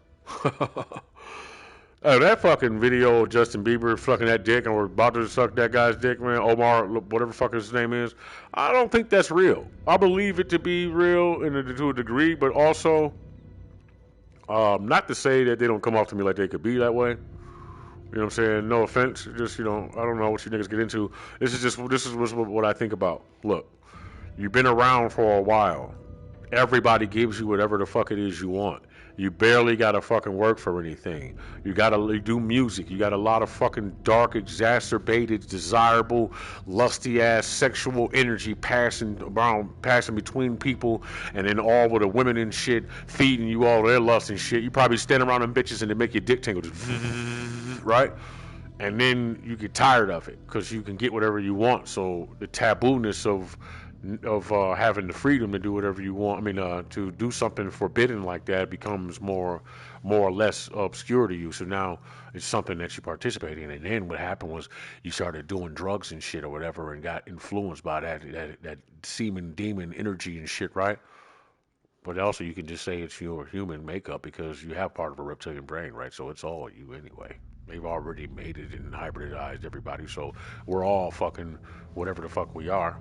Oh, that fucking video of Justin Bieber fucking that dick and we're about to suck that guy's dick, man. Omar, whatever fuck his name is. I don't think that's real. I believe it to be real to a degree, but also, not to say that they don't come off to me like they could be that way. You know what I'm saying? No offense. Just, I don't know what you niggas get into. This is what I think about. Look, you've been around for a while. Everybody gives you whatever the fuck it is you want. You barely gotta fucking work for anything. You do music. You got a lot of fucking dark, exacerbated, desirable, lusty ass sexual energy passing between people, and then all with the women and shit feeding you all their lust and shit. You probably stand around them bitches and they make your dick tingle, just right? And then you get tired of it because you can get whatever you want. So the tabooness of having the freedom to do whatever you want. To do something forbidden like that becomes more or less obscure to you. So now it's something that you participate in. And then what happened was you started doing drugs and shit or whatever and got influenced by that semen demon energy and shit, right? But also you can just say it's your human makeup because you have part of a reptilian brain, right? So it's all you anyway. They've already made it and hybridized everybody. So we're all fucking whatever the fuck we are.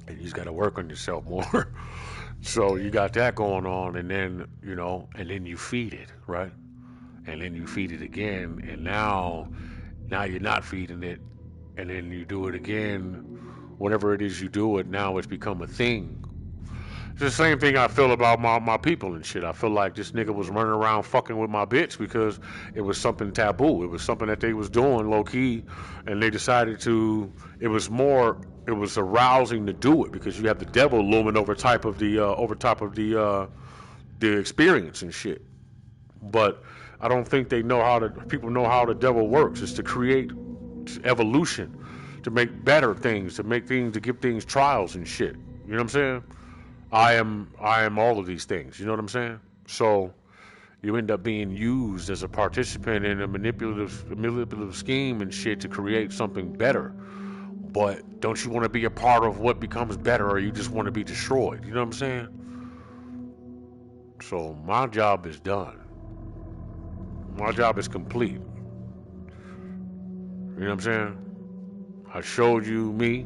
And you just got to work on yourself more. So you got that going on, and then, and then you feed it, right? And then you feed it again, and now you're not feeding it, and then you do it again. Whenever it is you do it, now it's become a thing. It's the same thing I feel about my people and shit. I feel like this nigga was running around fucking with my bitch because it was something taboo. It was something that they was doing low key, and they decided to. It was arousing to do it because you have the devil looming over top of the experience and shit. But I don't think people know how the devil works. It's to create evolution, to make better things, to give things trials and shit. You know what I'm saying? I am all of these things. You know what I'm saying? So You end up being used as a participant in a manipulative scheme and shit to create something better. But don't you want to be a part of what becomes better, or you just want to be destroyed? You know what I'm saying? So my job is done. My job is complete. You know what I'm saying? I showed you me.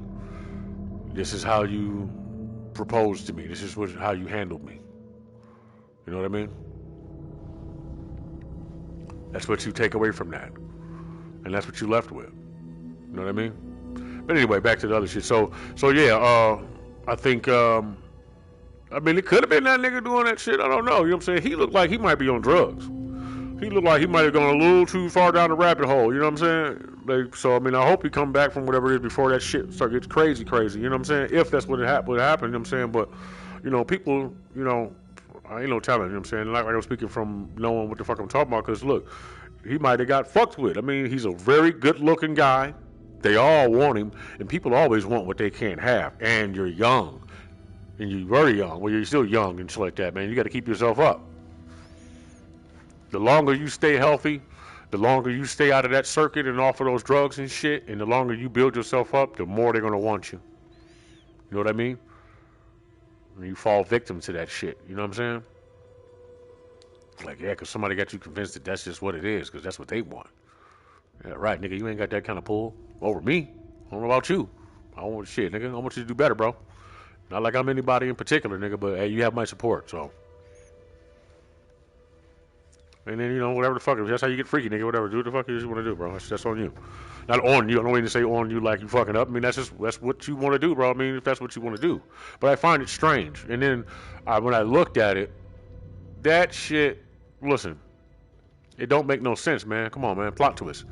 This is how you proposed to me. This is how you handled me. You know what I mean? That's what you take away from that. And that's what you left with. You know what I mean? But anyway, back to the other shit. So yeah, I think, I mean, it could have been that nigga doing that shit. I don't know. You know what I'm saying? He looked like he might be on drugs. He looked like he might have gone a little too far down the rabbit hole. You know what I'm saying? Like, so, I mean, I hope he come back from whatever it is before that shit gets crazy. You know what I'm saying? If that's what would happen, you know what I'm saying? But, you know, people, you know, I ain't no telling, you know what I'm saying? Like I was speaking from knowing what the fuck I'm talking about, because, look, he might have got fucked with. I mean, he's a very good-looking guy. They all want him, and people always want what they can't have. And you're young. And you're very young. Well, you're still young and shit like that, man. You got to keep yourself up. The longer you stay healthy, the longer you stay out of that circuit and off of those drugs and shit, and the longer you build yourself up, the more they're going to want you. You know what I mean? And you fall victim to that shit. You know what I'm saying? Like, yeah, because somebody got you convinced that that's just what it is, because that's what they want. Yeah, right, nigga, you ain't got that kind of pull over me. I don't know about you. I don't want shit, nigga. I want you to do better, bro. Not like I'm anybody in particular, nigga, but hey, you have my support, so. And then, you know, whatever the fuck, if that's how you get freaky, nigga, whatever, do what the fuck you want to do, bro. That's on you. Not on you. I don't mean to say on you like you fucking up. I mean, that's what you want to do, bro. I mean, if that's what you want to do. But I find it strange. And then when I looked at it, that shit, listen, it don't make no sense, man. Come on, man. Plot twist.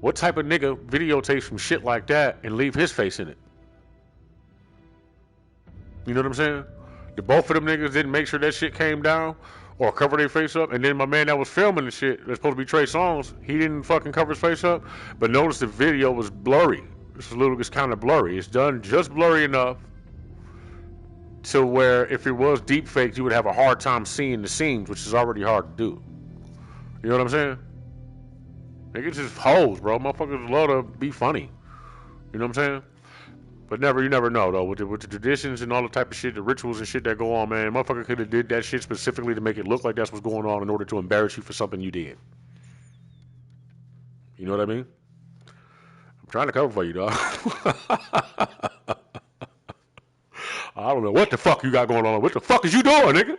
What type of nigga videotapes some shit like that and leave his face in it? You know what I'm saying? The both of them niggas didn't make sure that shit came down or cover their face up. And then my man that was filming the shit, that's supposed to be Trey Songz, he didn't fucking cover his face up. But notice the video was blurry. It's kind of blurry. It's done just blurry enough to where if it was deep fake, you would have a hard time seeing the seams, which is already hard to do. You know what I'm saying? Niggas just hoes, bro. Motherfuckers love to be funny. You know what I'm saying? But you never know, though. With the traditions and all the type of shit, the rituals and shit that go on, man, motherfucker could have did that shit specifically to make it look like that's what's going on in order to embarrass you for something you did. You know what I mean? I'm trying to cover for you, dog. I don't know what the fuck you got going on. What the fuck is you doing, nigga?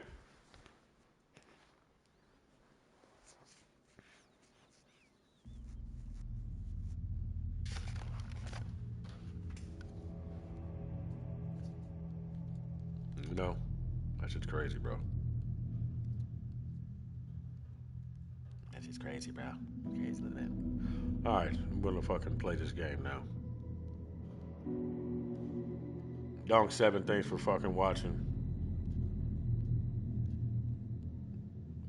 No, that shit's crazy, bro. That shit's crazy, bro. Crazy little bit. All right, I'm gonna fucking play this game now. Donk7, thanks for fucking watching.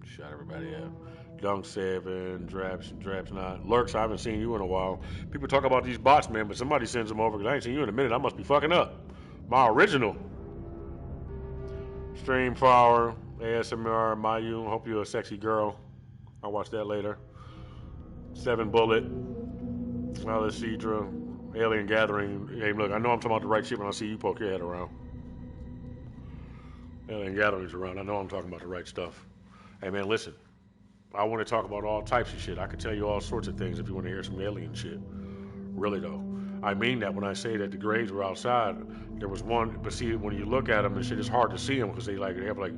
Shut everybody up. Donk7, Draps not. Lurks, I haven't seen you in a while. People talk about these bots, man, but somebody sends them over because I ain't seen you in a minute. I must be fucking up. My original. Stream Flower, ASMR, Mayu, hope you're a sexy girl. I'll watch that later. 7 Bullet, Alicidra, Alien Gathering. Hey, look, I know I'm talking about the right shit when I see you poke your head around. Alien Gathering's around. I know I'm talking about the right stuff. Hey, man, listen. I want to talk about all types of shit. I can tell you all sorts of things if you want to hear some alien shit. Really, though. I mean that when I say that the graves were outside. There was one, but see, when you look at them, the shit is hard to see them because they have like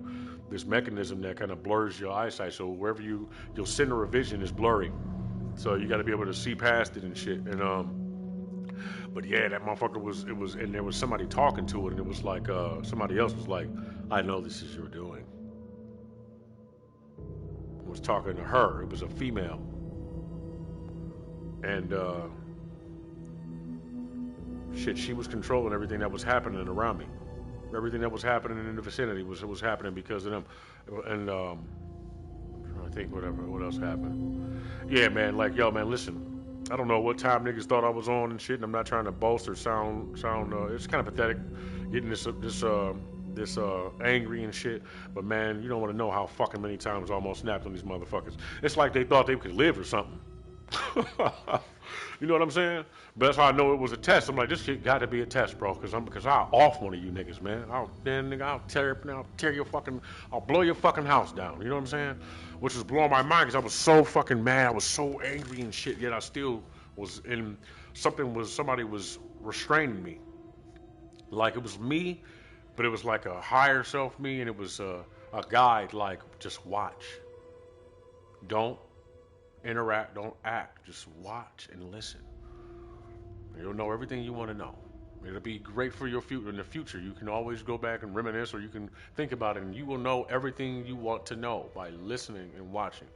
this mechanism that kind of blurs your eyesight. So wherever your center of vision is blurry. So you got to be able to see past it and shit. And but yeah, that motherfucker and there was somebody talking to it, and it was like somebody else was like, "I know this is your doing." Was talking to her. It was a female, and shit, she was controlling everything that was happening around me. Everything that was happening in the vicinity was happening because of them. And I'm trying to think what else happened. Yeah, man, like, yo, man, listen. I don't know what time niggas thought I was on and shit, and I'm not trying to boast or sound. It's kind of pathetic getting this this angry and shit. But man, you don't want to know how fucking many times I almost snapped on these motherfuckers. It's like they thought they could live or something. You know what I'm saying? But that's how I know it was a test. I'm like, this shit got to be a test, bro, because I'll off one of you niggas, man. I'll tear your fucking, I'll blow your fucking house down. You know what I'm saying? Which was blowing my mind because I was so fucking mad. I was so angry and shit. Yet I still was in somebody was restraining me. Like it was me, but it was like a higher self me, and it was a guide. Like just watch, don't interact, don't act, just watch and listen. You'll know everything you want to know. It'll be great for your future. In the future, you can always go back and reminisce, or you can think about it, and you will know everything you want to know by listening and watching.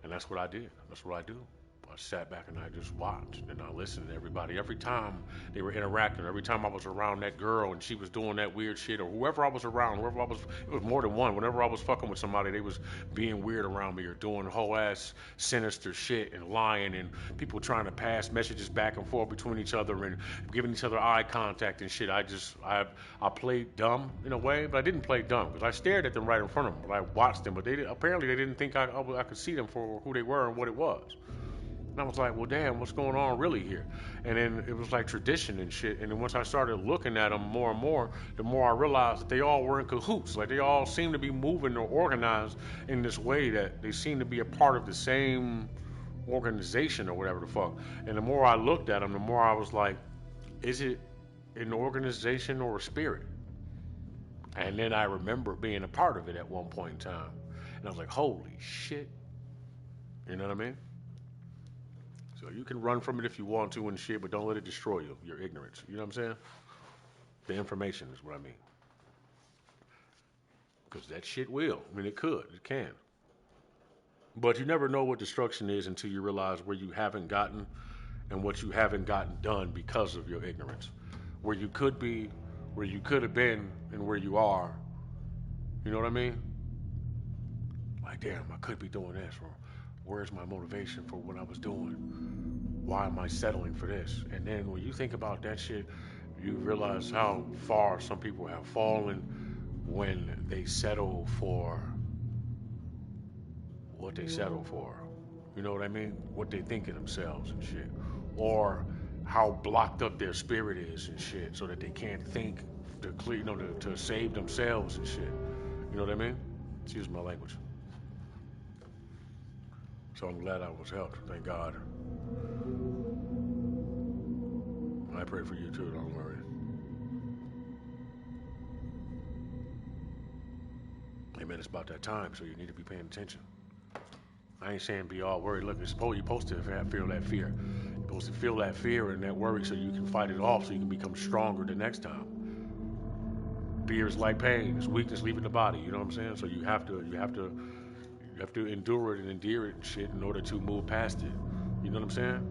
And that's what I did. That's what I do. I sat back and I just watched and I listened to everybody. Every time they were interacting, every time I was around that girl and she was doing that weird shit, or whoever I was around, it was more than one. Whenever I was fucking with somebody, they was being weird around me or doing whole ass sinister shit and lying, and people trying to pass messages back and forth between each other and giving each other eye contact and shit. I played dumb in a way, but I didn't play dumb because I stared at them right in front of them. But I watched them, but apparently they didn't think I could see them for who they were and what it was. And I was like, well, damn, what's going on really here? And then it was like tradition and shit. And then once I started looking at them more and more, the more I realized that they all were in cahoots. Like they all seemed to be moving or organized in this way that they seemed to be a part of the same organization or whatever the fuck. And the more I looked at them, the more I was like, is it an organization or a spirit? And then I remember being a part of it at one point in time. And I was like, holy shit. You know what I mean? So you can run from it if you want to and shit, but don't let it destroy you, your ignorance. You know what I'm saying? The information is what I mean. Because that shit will. I mean, it could. It can. But you never know what destruction is until you realize where you haven't gotten and what you haven't gotten done because of your ignorance. Where you could be, where you could have been, and where you are. You know what I mean? Like, damn, I could be doing this. Or where's my motivation for what I was doing? Why am I settling for this? And then when you think about that shit, you realize how far some people have fallen when they settle for what they settle for. You know what I mean? What they think of themselves and shit. Or how blocked up their spirit is and shit, so that they can't think to clear, to save themselves and shit. You know what I mean? Excuse my language. So I'm glad I was helped. Thank God. I pray for you too, don't worry. Amen. It's about that time, so you need to be paying attention. I ain't saying be all worried. Look, you're supposed to feel that fear. You're supposed to feel that fear and that worry so you can fight it off, so you can become stronger the next time. Fear is like pain. It's weakness leaving the body. You know what I'm saying? So you have to endure it and endear it and shit in order to move past it. You know what I'm saying?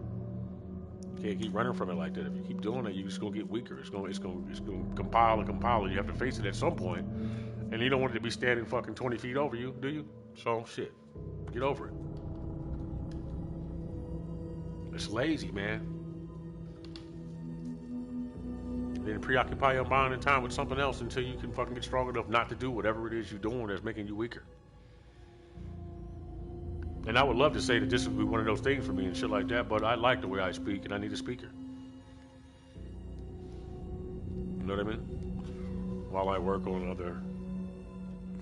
You can't keep running from it like that. If you keep doing it, you're just gonna get weaker. It's gonna compile and compile, and you have to face it at some point. And you don't want it to be standing fucking 20 feet over you, do you? So shit, get over it. It's lazy, man. Then preoccupy your mind and time with something else until you can fucking get strong enough not to do whatever it is you're doing that's making you weaker. And I would love to say that this would be one of those things for me and shit like that, but I like the way I speak and I need a speaker. You know what I mean? While I work on other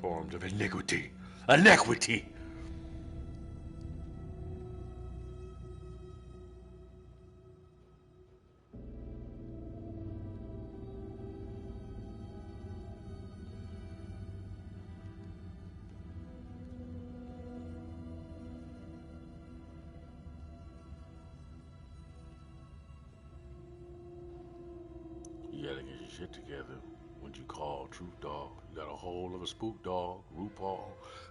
forms of iniquity. Iniquity! You gotta get your shit together. What you call Truth Dog. You got a whole of a spook dog, RuPaul.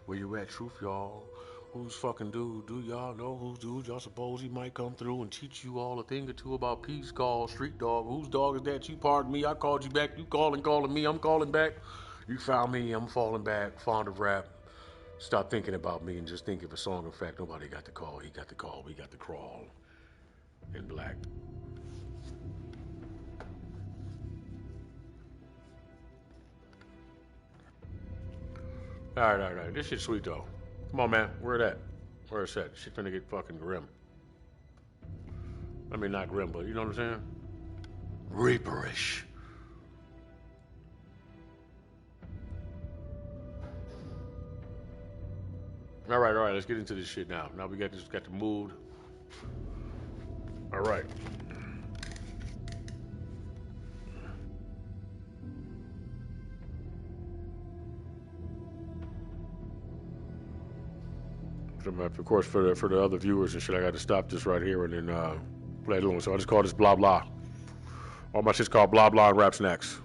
Where you at, Truth, y'all? Who's fucking dude? Do y'all know who's dude? Y'all suppose he might come through and teach you all a thing or two about peace called Street Dog? Whose dog is that? You pardon me, I called you back. You calling me, I'm calling back. You found me, I'm falling back. Fond of rap. Stop thinking about me and just think of a song. In fact, nobody got the call. He got the call. We got the crawl. In black. All right. This shit's sweet though. Come on, man. Where that? Where is that? Shit's gonna get fucking grim. I mean, not grim, but you know what I'm saying? Reaperish. All right. Let's get into this shit now. Now we got the mood. All right. So, of course, for the other viewers and shit, I got to stop this right here and then play it along. So I just call this blah blah. All my shit's called blah blah and raps next.